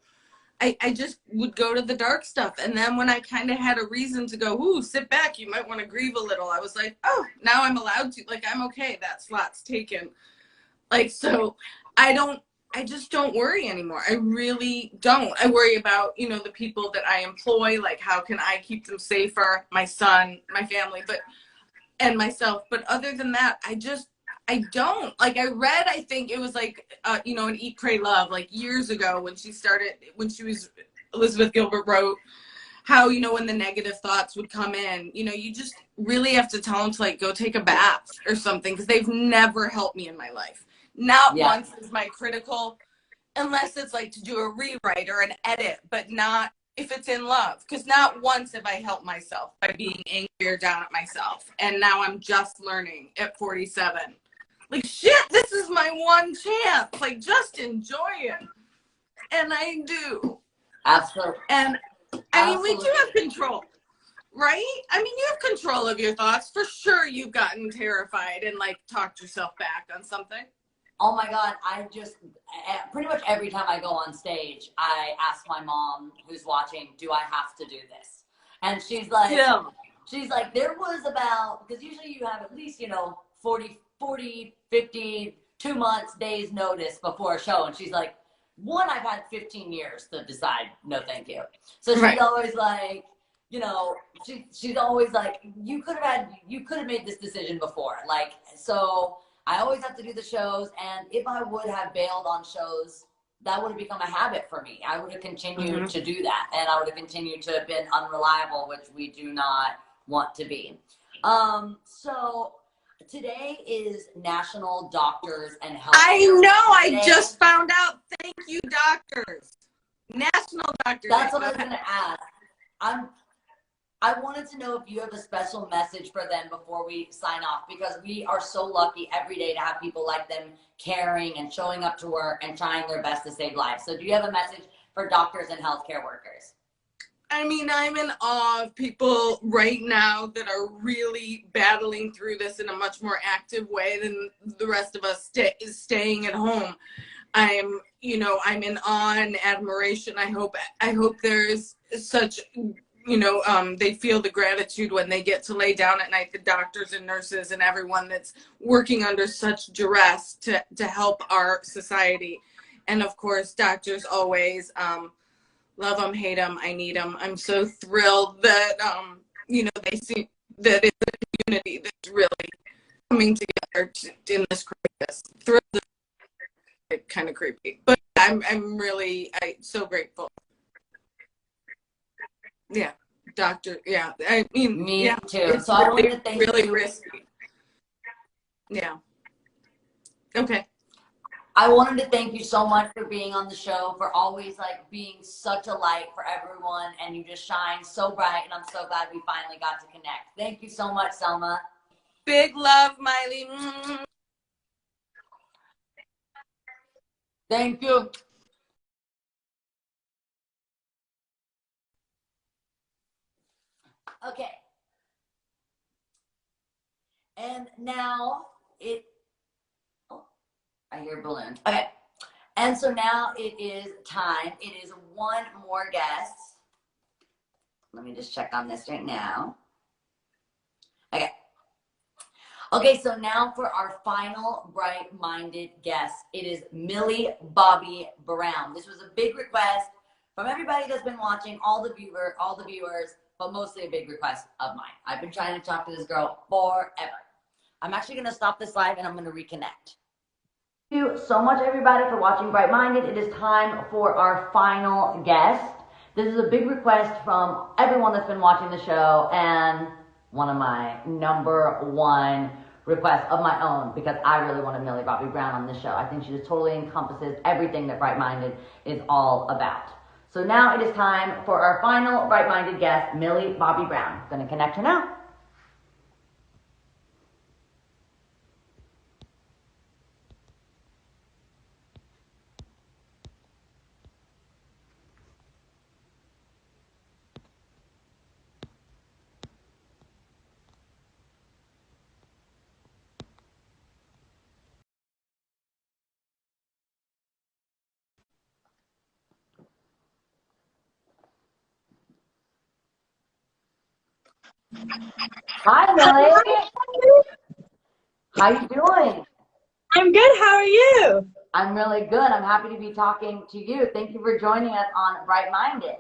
I just would go to the dark stuff. And then when I kind of had a reason to go, ooh, sit back, you might want to grieve a little. I was like, oh, now I'm allowed to. Like, I'm okay. That slot's taken. Like, so I just don't worry anymore. I really don't. I worry about, you know, the people that I employ. Like, how can I keep them safer? My son, my family, and myself. But other than that, I don't. Like, I read, I think it was like, you know, an Eat, Pray, Love, like years ago when Elizabeth Gilbert wrote how, you know, when the negative thoughts would come in, you know, you just really have to tell them to like go take a bath or something, because they've never helped me in my life. Not once is my critical, unless it's like to do a rewrite or an edit, but not if it's in love. Because not once have I helped myself by being angry or down at myself. And now I'm just learning at 47. Like, shit, this is my one chance. Like, just enjoy it. And I do. Absolutely. And I mean, we do have control, right? I mean, you have control of your thoughts. For sure, you've gotten terrified and like talked yourself back on something. Oh my God, I just, pretty much every time I go on stage, I ask my mom who's watching, do I have to do this? And she's like, there was about, because usually you have at least, you know, 40, 50, 2 months, days notice before a show. And she's like, one, I've had 15 years to decide, no thank you. So she's always like, you know, she's always like, you could have made this decision before. Like, so I always have to do the shows. And if I would have bailed on shows, that would have become a habit for me. I would have continued to do that. And I would have continued to have been unreliable, which we do not want to be. So today is National Doctors and Health. I know. I just found out. Thank you, doctors. National Doctors. That's what I was going to ask. I wanted to know if you have a special message for them before we sign off, because we are so lucky every day to have people like them caring and showing up to work and trying their best to save lives. So do you have a message for doctors and healthcare workers? I mean, I'm in awe of people right now that are really battling through this in a much more active way than the rest of us staying at home. I'm in awe and admiration. I hope there's such, you know, they feel the gratitude when they get to lay down at night, the doctors and nurses and everyone that's working under such duress to help our society. And of course, doctors always, love them, hate them, I need them. I'm so thrilled that, you know, they see that it's a community that's really coming together in this crisis. Thrilled is kind of creepy, but I'm so grateful. Yeah, doctor. Yeah, I mean, me too. So I wanted to thank you. Really risky. Yeah. Okay. I wanted to thank you so much for being on the show, for always like being such a light for everyone, and you just shine so bright, and I'm so glad we finally got to connect. Thank you so much, Selma. Big love, Miley. Thank you. Okay. And now I hear balloons. Okay. And so now it is time. It is one more guest. Let me just check on this right now. Okay. Okay, so now for our final bright-minded guest, it is Millie Bobby Brown. This was a big request from everybody that's been watching, all the viewers, but mostly a big request of mine. I've been trying to talk to this girl forever. I'm actually going to stop this live and I'm going to reconnect. Thank you so much, everybody, for watching Bright Minded. It is time for our final guest. This is a big request from everyone that's been watching the show, and one of my #1 request of my own because I really wanted Millie Bobby Brown on this show. I think she just totally encompasses everything that Bright Minded is all about. So now it is time for our final Bright Minded guest, Millie Bobby Brown. I'm going to connect her now. Hi, Millie. How you doing? I'm good. How are you? I'm really good. I'm happy to be talking to you. Thank you for joining us on Bright Minded.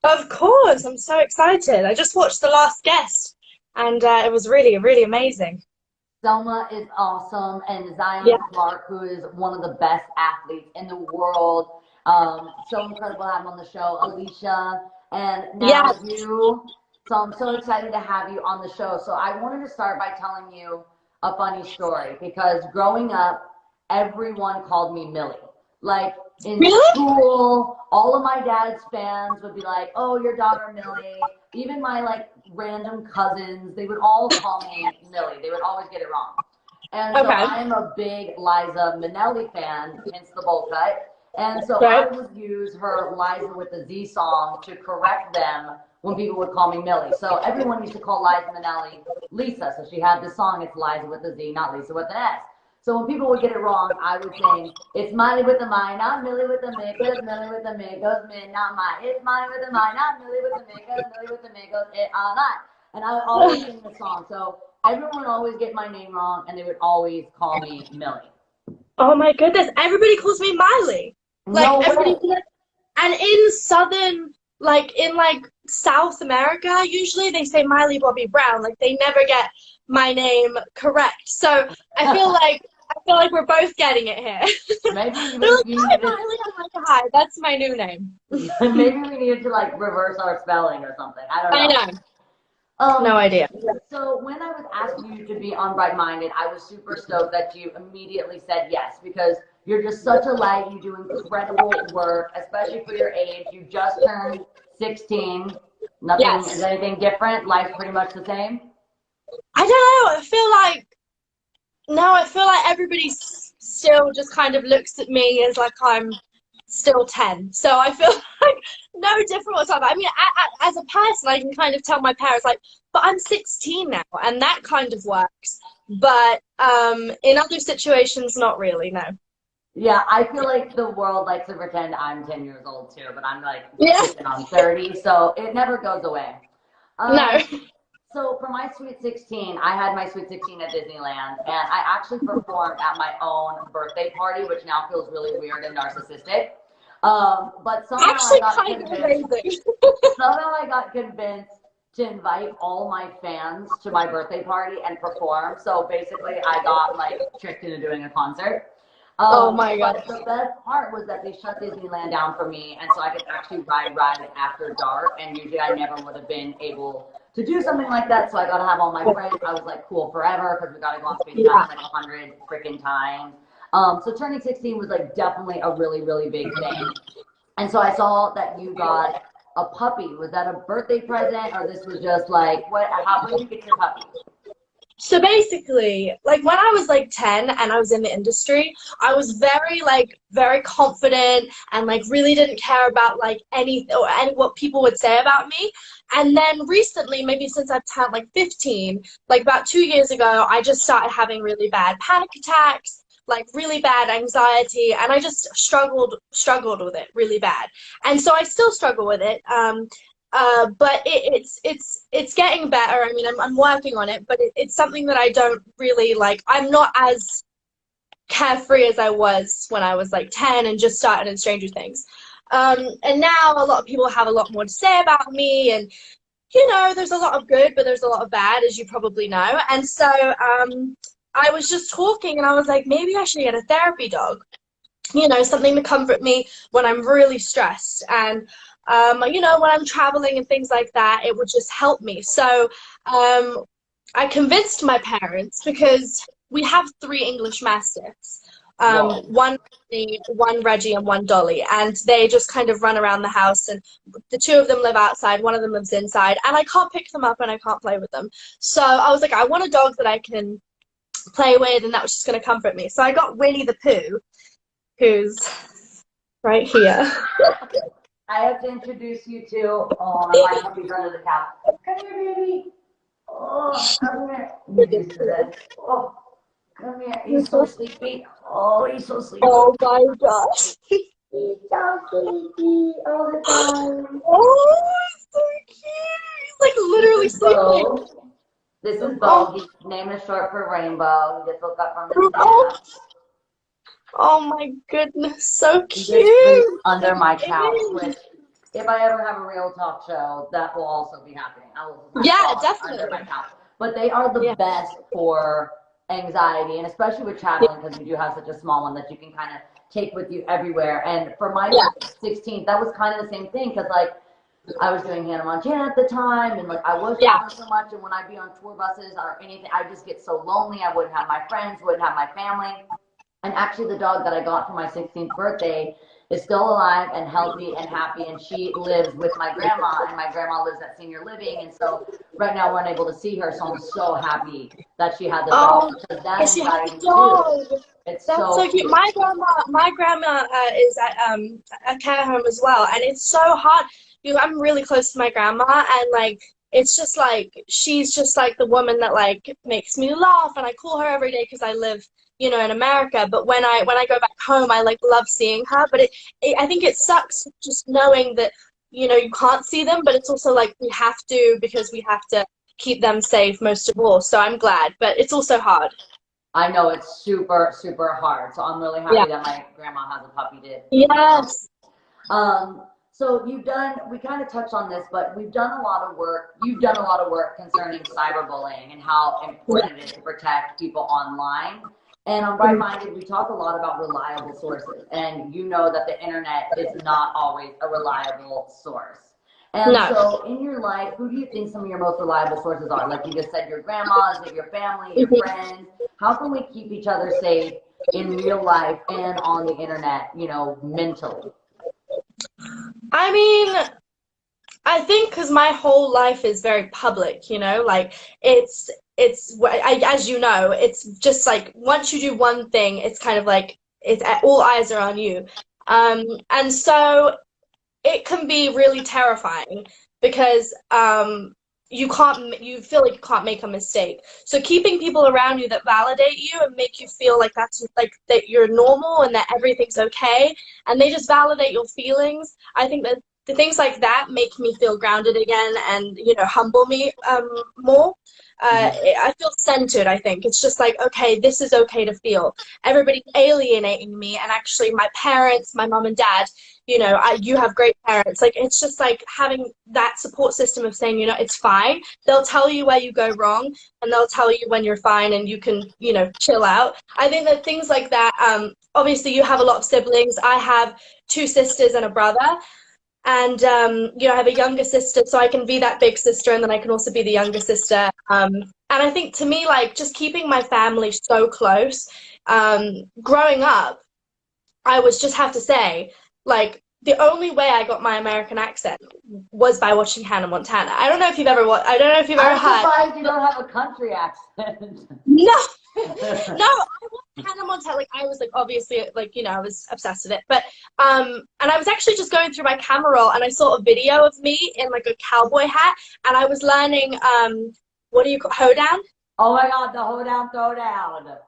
Of course. I'm so excited. I just watched The Last Guest, and it was really, really amazing. Selma is awesome, and Zion Yeah. Clark, who is one of the best athletes in the world. So incredible to have him on the show. Alicia, and now Yeah. you. So I'm so excited to have you on the show. So I wanted to start by telling you a funny story because growing up, everyone called me Millie. Like in Really? school, all of my dad's fans would be like, "Oh, your daughter Millie." Even my like random cousins, they would all call me Millie. They would always get it wrong. And so Okay. I am a big Liza Minnelli fan, hence the bowl cut. And so Right. I would use her Liza with the Z song to correct them when people would call me Millie. So everyone used to call Liza Minnelli Lisa. So she had this song, it's Liza with the Z, not Lisa with an S. So when people would get it wrong, I would sing, it's Miley with the my, not Millie with the me, cause Millie with the me goes me, not my. It's Miley with the my, not Millie with the me, cause Millie with the me goes it all night. And I would always sing the song. So everyone would always get my name wrong, and they would always call me Millie. Oh my goodness. Everybody calls me Miley. Like No everybody. way. And in southern, like South America, usually they say Miley Bobby Brown. Like they never get my name correct. So I feel like we're both getting it here. Maybe They're like, we hi, needed, Miley. I'm like, hi. That's my new name. maybe we needed to like reverse our spelling or something. I don't know. I know. No idea. So when I was asking you to be on Bright Minded, I was super stoked that you immediately said yes because you're just such a light. You do incredible work, especially for your age. You just turned 16. Nothing Yes. is anything different. Life's pretty much the same. I don't know. I feel like everybody still just kind of looks at me as like I'm still 10. So I feel like no different whatsoever. I mean, as a person, I can kind of tell my parents like, but I'm 16 now, and that kind of works. But in other situations, not really. No. Yeah, I feel like the world likes to pretend I'm 10 years old too, but I'm like Yeah. pushing on 30, so it never goes away. No. So for my Sweet 16, I had my Sweet 16 at Disneyland, and I actually performed at my own birthday party, which now feels really weird and narcissistic. But somehow Actually, I got kind of convinced. amazing. Somehow I got convinced to invite all my fans to my birthday party and perform. So basically, I got like tricked into doing a concert. Oh my God. But the best part was that they shut Disneyland down for me, and so I could actually ride rides after dark. And usually, I never would have been able to do something like that. So I got to have all my friends. I was like cool forever because we got to go on Space Mountain like 100 freaking times. So turning 16 was like definitely a really, really big thing. And so I saw that you got a puppy. Was that a birthday present, or this was just like what? How did you get your puppy? So basically, like when I was like 10 and I was in the industry, I was very confident and like really didn't care about like any what people would say about me. And then recently, maybe since I've turned like 15, like about 2 years ago, I just started having really bad panic attacks, like really bad anxiety, and I just struggled with it really bad. And so I still struggle with it. But it's getting better. I mean, I'm working on it, but it's something that I don't really like. I'm not as carefree as I was when I was like 10 and just started in Stranger Things. And now a lot of people have a lot more to say about me, and you know, there's a lot of good, but there's a lot of bad, as you probably know. And so I was just talking, and I was like, maybe I should get a therapy dog. You know, something to comfort me when I'm really stressed. And you know, when I'm traveling and things like that, it would just help me. So I convinced my parents because we have 3 English Mastiffs. Whoa. One Reggie, one Reggie, and one Dolly, and they just kind of run around the house. And the 2 of them live outside, one of them lives inside, and I can't pick them up and I can't play with them. So I was like, I want a dog that I can play with, and that was just going to comfort me. So I got Winnie the Pooh, who's right here. I have to introduce you to, my puppy's under the couch. Come here, baby. Oh, come here. You used to this. Oh, come here. He's so sleepy. Oh, he's so sleepy. Oh my gosh. He's so sleepy all the time. Oh, he's so cute. He's like literally sleeping. This is Bo. His name is short for Rainbow. He gets woke up from his Oh, nap. oh my goodness, so He cute. just sleeps under my couch, which, if I ever have a real talk show, that will also be happening. I will just Yeah, have dogs definitely. under my couch. But they are the best for anxiety, and especially with traveling, because you do have such a small one that you can kind of take with you everywhere. And for my 16th, that was kind of the same thing, because like I was doing Hannah Montana at the time, and like I was traveling so much, and when I'd be on tour buses or anything, I just get so lonely. I wouldn't have my friends, wouldn't have my family. And actually, the dog that I got for my 16th birthday is still alive and healthy and happy, and she lives with my grandma, and my grandma lives at senior living, and so right now we're unable to see her, so I'm so happy that she had the dog, because that anxiety too. It's That's so cute. My grandma is at a care home as well, and it's so hard. You know, I'm really close to my grandma, and like it's just like she's just like the woman that like makes me laugh, and I call her every day because I live, you know, in America. But when I go back home, I like love seeing her. But I think it sucks just knowing that, you know, you can't see them, but it's also like we have to, because we have to keep them safe most of all. So I'm glad, but it's also hard. I know it's super, super hard. So I'm really happy that my grandma has a puppy to. Yes. So we kind of touched on this, but we've done a lot of work. You've done a lot of work concerning cyberbullying and how important it is to protect people online. And on Bright Minded, we talk a lot about reliable sources. And you know that the internet is not always a reliable source. And so in your life, who do you think some of your most reliable sources are? Like you just said, your grandma, is it your family, your friends? How can we keep each other safe in real life and on the internet, you know, mentally? I mean, I think because my whole life is very public, you know, like as you know, it's just like once you do one thing, it's kind of like it's all eyes are on you. And so it can be really terrifying because you feel like you can't make a mistake. So keeping people around you that validate you and make you feel like that you're normal and that everything's okay, and they just validate your feelings. I think that the things like that make me feel grounded again and, you know, humble me more. I feel centered, I think. It's just like, okay, this is okay to feel. Everybody's alienating me, and actually my parents, my mom and dad, you know, you have great parents. Like, it's just like having that support system of saying, you know, it's fine. They'll tell you where you go wrong, and they'll tell you when you're fine and you can, you know, chill out. I think that things like that, obviously you have a lot of siblings. I have 2 sisters and a brother. And, you know, I have a younger sister, so I can be that big sister, and then I can also be the younger sister. And I think to me, like, just keeping my family so close, growing up, I was just have to say, like, the only way I got my American accent was by watching Hannah Montana. I don't know if you've ever watched, I don't know if you've ever I'm had. surprised you don't have a country accent. No, no, I watched Hannah Montana. Like, I was like, obviously, like, you know, I was obsessed with it. But, and I was actually just going through my camera roll, and I saw a video of me in like a cowboy hat, and I was learning, what do you call hoedown? Oh my God, the hoedown, throwdown.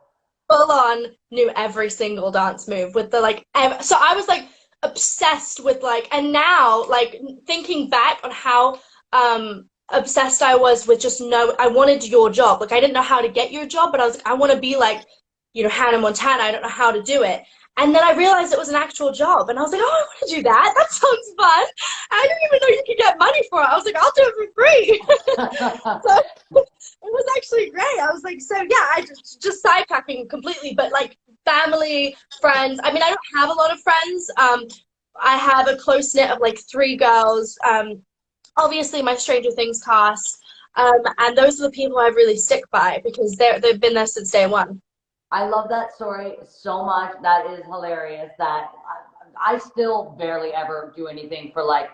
Full on knew every single dance move with the like. So I was like obsessed with like, and now like thinking back on how obsessed I was with just I wanted your job. Like, I didn't know how to get your job, but I was like, I want to be like, you know, Hannah Montana. I don't know how to do it. And then I realized it was an actual job, and I was like, oh, I want to do that. That sounds fun. I didn't even know you could get money for it. I was like, I'll do it for free. So it was actually great. I was like, so yeah, I just sidetracking completely, but like family, friends. I mean, I don't have a lot of friends. I have a close knit of like 3 girls. Obviously my Stranger Things cast, And those are the people I really stick by because they've been there since day one. I love that story so much. That is hilarious. That I still barely ever do anything for like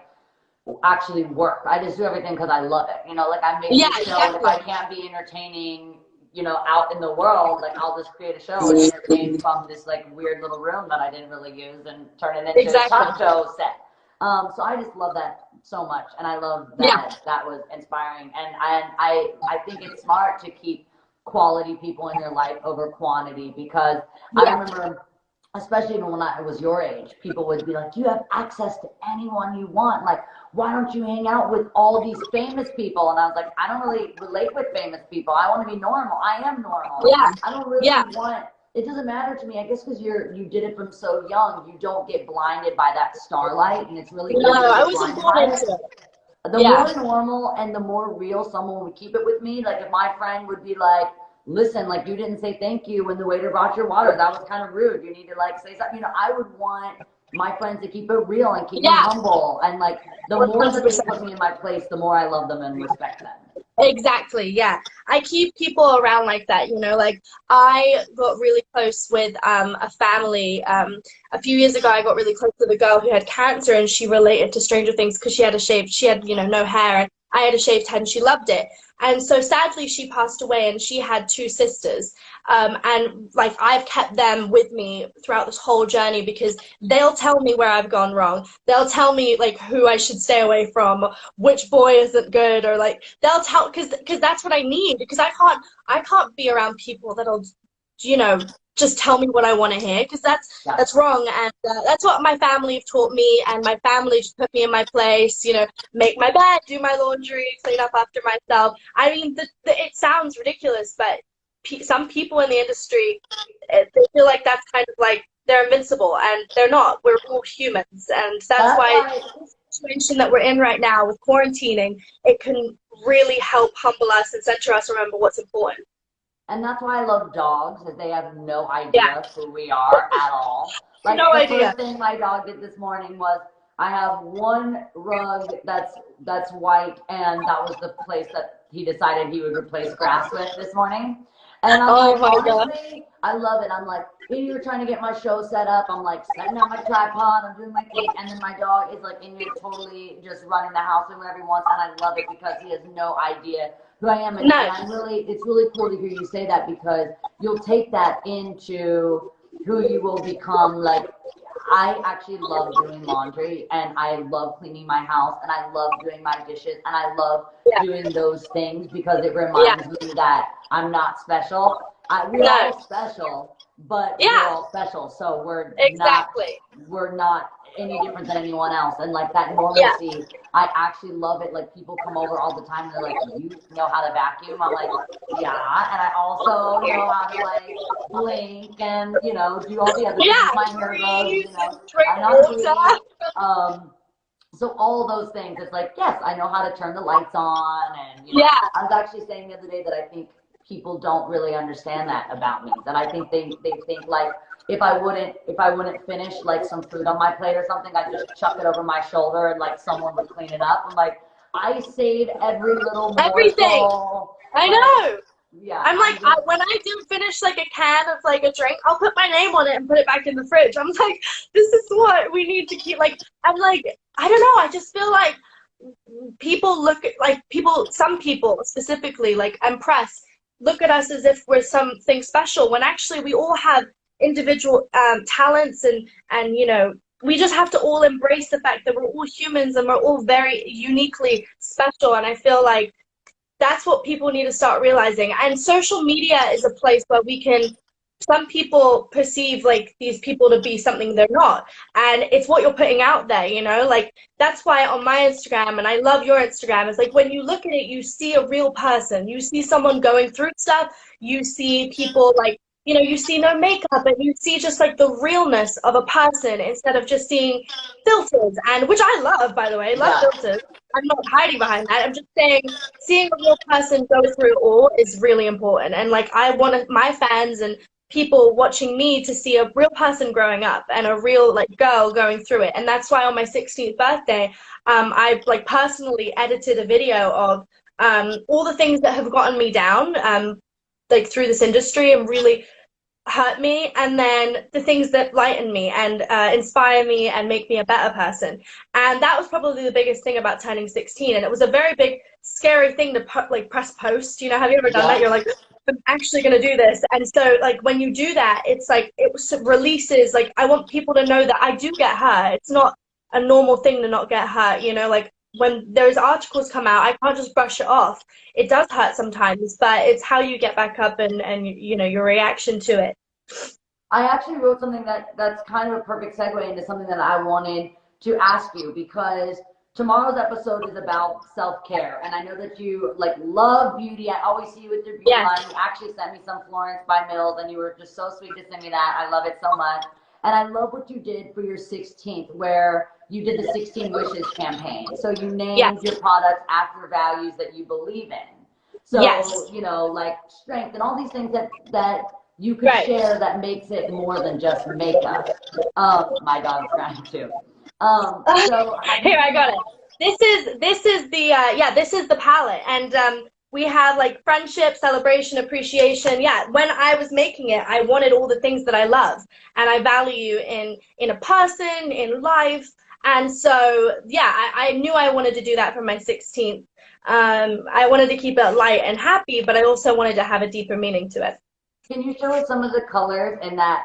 actually work. I just do everything because I love it. You know, like I make Yeah, a show, and if I exactly. can't be entertaining, you know, out in the world, like I'll just create a show and entertain from this like weird little room that I didn't really use and turn it into a Exactly. talk show set. So I just love that so much, and I love Yeah. that that was inspiring. And I think it's smart to keep quality people in your life over quantity because I Yeah. remember, especially even when I was your age, people would be like, you have access to anyone you want. Like, why don't you hang out with all these famous people? And I was like, I don't really relate with famous people. I want to be normal. I am normal. Yeah. I don't really Yeah. want, it doesn't matter to me. I guess because you did it from so young, you don't get blinded by that starlight. And it's really No, easy to I get wasn't blinded born by into it. it. The Yeah. more normal and the more real someone would keep it with me, like if my friend would be like, listen, like you didn't say thank you when the waiter brought your water, that was kind of rude, you need to like say something, you know, I would want my friends to keep it real and keep me Yeah. humble, and like the more that they 100%. put me in my place, the more I love them and respect them. Exactly, yeah. I keep people around like that, you know, like I got really close with a family. A few years ago I got really close with a girl who had cancer and she related to Stranger Things because she had, you know, no hair and I had a shaved head and she loved it. And so sadly she passed away and she had two sisters. And like I've kept them with me throughout this whole journey because they'll tell me where I've gone wrong. They'll tell me like who I should stay away from, which boy isn't good, or like they'll tell because that's what I need because I can't be around people that'll, you know, just tell me what I want to hear because Yeah. that's wrong. And that's what my family have taught me, and my family just put me in my place, you know, make my bed, do my laundry, clean up after myself. I mean, it sounds ridiculous, but some people in the industry, they feel like that's kind of like they're invincible, and they're not. We're all humans, and that's why the situation that we're in right now with quarantining, it can really help humble us and center us, remember what's important. And that's why I love dogs, is they have no Yeah, idea who we are at all. Like no the idea. first thing my dog did this morning was, I have one rug that's white, and that was the place that he decided he would replace grass with this morning. And I'm Oh like, my God. honestly, I love it. I'm like, here you're trying to get my show set up. I'm like setting up my tripod. I'm doing my thing, and then my dog is like in here totally just running the house and whatever he wants, and I love it because he has no idea who I am. And No. I'm really, it's really cool to hear you say that because you'll take that into who you will become. Like, I actually love doing laundry and I love cleaning my house and I love doing my dishes and I love Yeah. doing those things because it Yeah. reminds me that I'm not special. We're No. all special, but we're Yeah. all special. So Exactly. we're not any different than anyone else. And like that Yeah. normalcy, I actually love it. Like people come over all the time and they're like, you know how to vacuum? I'm like, yeah. And I also know how to like blink and, you know, do all the other things. Yeah. My hair grows, Breathe you know, and drink I'm not water. breathe. So all those things, it's like, yes, I know how to turn the lights on. And, you know, Yeah. I was actually saying the other day that I think people don't really understand that about me. That I think they think like, if I wouldn't finish like some food on my plate or something, I'd just chuck it over my shoulder and like someone would clean it up. I'm like, I save every little Everything. morsel. I Like, know. yeah, I'm like, when I do finish like a can of like a drink, I'll put my name on it and put it back in the fridge. I'm like, this is what we need to keep. Like, I'm like, I don't know. I just feel like people look at some people specifically, like I'm press, look at us as if we're something special when actually we all have individual talents and you know, we just have to all embrace the fact that we're all humans and we're all very uniquely special. And I feel like that's what people need to start realizing. And social media is a place where we can, some people perceive like these people to be something they're not. And it's what you're putting out there, you know? Like, that's why on my Instagram, and I love your Instagram, is like when you look at it, you see a real person. You see someone going through stuff. You see people like, you know, you see no makeup and you see just like the realness of a person instead of just seeing filters, and which I love, by the way. I love filters. I'm not hiding behind that. I'm just saying seeing a real person go through it all is really important. And like I want my fans and people watching me to see a real person growing up and a real like girl going through it. And that's why on my 16th birthday, I like personally edited a video of all the things that have gotten me down, like through this industry and really hurt me, and then the things that lighten me and inspire me and make me a better person. And that was probably the biggest thing about turning 16. And it was a very big, scary thing to press post. You know, have you ever done that? You're like, I'm actually going to do this. And so, like, when you do that, it's like, it releases, like, I want people to know that I do get hurt. It's not a normal thing to not get hurt, you know, like, when those articles come out, I can't just brush it off. It does hurt sometimes, but it's how you get back up and you know, your reaction to it. I actually wrote something that's kind of a perfect segue into something that I wanted to ask you, because tomorrow's episode is about self-care, and I know that you like love beauty. I always see you with your beauty line. You actually sent me some Florence by Mills, and you were just so sweet to send me that. I love it so much. And I love what you did for your 16th, where you did the 16 Wishes campaign. So you named your products after values that you believe in. So, you know, like strength and all these things that you could share that makes it more than just makeup. My dog's crying too. So here, I got it. This is the this is the palette, and we have like friendship, celebration, appreciation. Yeah, when I was making it, I wanted all the things that I love and I value in a person, in life. And so, yeah, I knew I wanted to do that for my 16th. I wanted to keep it light and happy, but I also wanted to have a deeper meaning to it. Can you show us some of the colors in that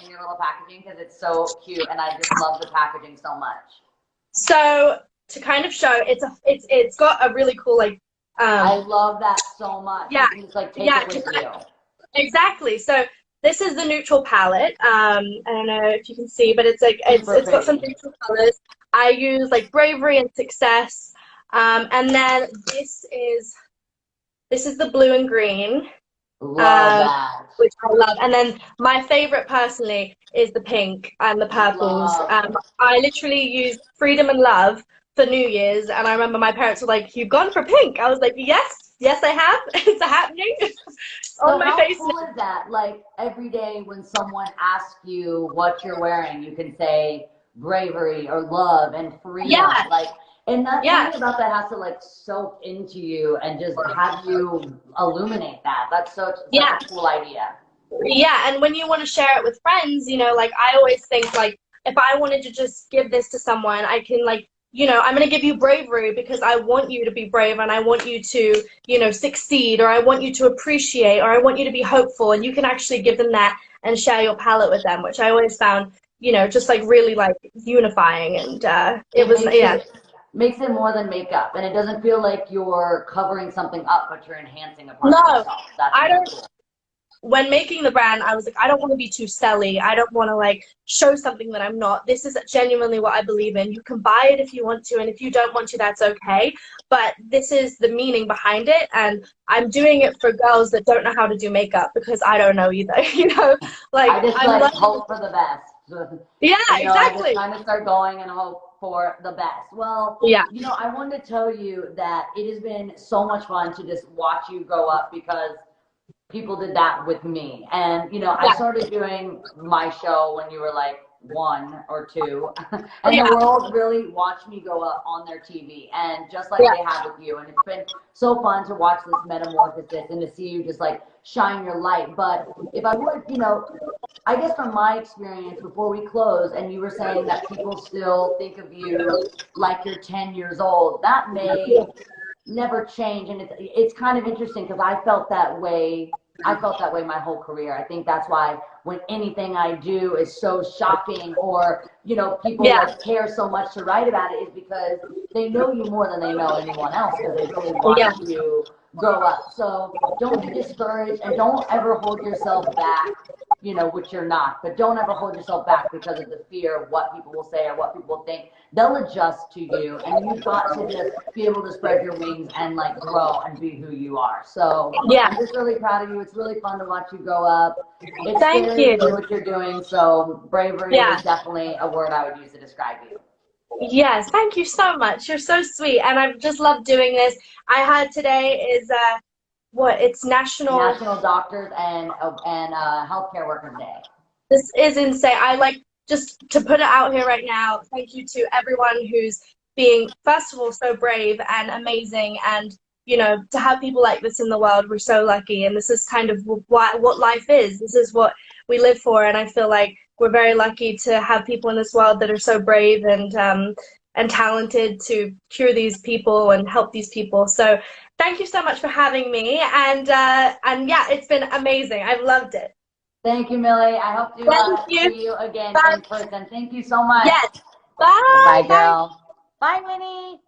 in your little packaging, because it's so cute and I just love the packaging so much. So to kind of show, it's got a really cool like. I love that so much. Yeah, you can just like take it with you. Exactly. So this is the neutral palette. I don't know if you can see, but it's like it's got some neutral colors. I use like bravery and success, and then this is the blue and green. Love that. Which I love. And then my favorite personally is the pink and the purples. I literally use freedom and love for New Year's, and I remember my parents were like, "You've gone for pink." I was like, yes I have. It's happening. On my face. How cool is that? Like every day when someone asks you what you're wearing, you can say bravery or love and freedom. Yeah. Like, and that something about that has to like soak into you and just have you illuminate that. That's such a cool idea. Yeah, and when you want to share it with friends, you know, like I always think like if I wanted to just give this to someone, I can like, you know, I'm going to give you bravery because I want you to be brave and I want you to, you know, succeed, or I want you to appreciate, or I want you to be hopeful, and you can actually give them that and share your palette with them, which I always found, you know, just like really like unifying, and it was makes it more than makeup, and it doesn't feel like you're covering something up, but you're enhancing a part of yourself. That's I don't. Cool. When making the brand, I was like, I don't want to be too selly. I don't want to like show something that I'm not. This is genuinely what I believe in. You can buy it if you want to, and if you don't want to, that's okay. But this is the meaning behind it, and I'm doing it for girls that don't know how to do makeup because I don't know either. You know, like I just like hope for the best. Yeah, you know, exactly. I just kind of start going and hope for the best. Well, you know, I wanted to tell you that it has been so much fun to just watch you grow up, because people did that with me. And, you know, I started doing my show when you were like 1 or 2. And the world really watched me go up on their TV, and just like they have with you. And it's been so fun to watch this metamorphosis and to see you just like shine your light. But if I would, you know, I guess from my experience before we close, and you were saying that people still think of you like you're 10 years old, that may never change. And it's kind of interesting because I felt that way my whole career. I think that's why when anything I do is so shocking, or, you know, people like care so much to write about it, is because they know you more than they know anyone else, because they really watch you grow up. So don't be discouraged, and don't ever hold yourself back, you know, which you're not, but don't ever hold yourself back because of the fear of what people will say or what people will think. They'll adjust to you, and you've got to just be able to spread your wings and like grow and be who you are. So I'm just really proud of you. It's really fun to watch you grow up. It's Thank you. to do what you're doing. So bravery is definitely a word I would use to describe you. Yes, thank you so much. You're so sweet, and I've just loved doing this. I heard today is it's National Doctors and Healthcare Workers Day. This is insane. I like, just to put it out here right now, thank you to everyone who's being, first of all, so brave and amazing, and you know, to have people like this in the world, we're so lucky. And this is kind of what life is. This is what we live for. And I feel like we're very lucky to have people in this world that are so brave and talented to cure these people and help these people. So thank you so much for having me. And yeah, it's been amazing. I've loved it. Thank you, Millie. I hope to Thank you. see you again Bye. in person. Thank you so much. Yes. Bye. Bye, girl. Bye, Winnie.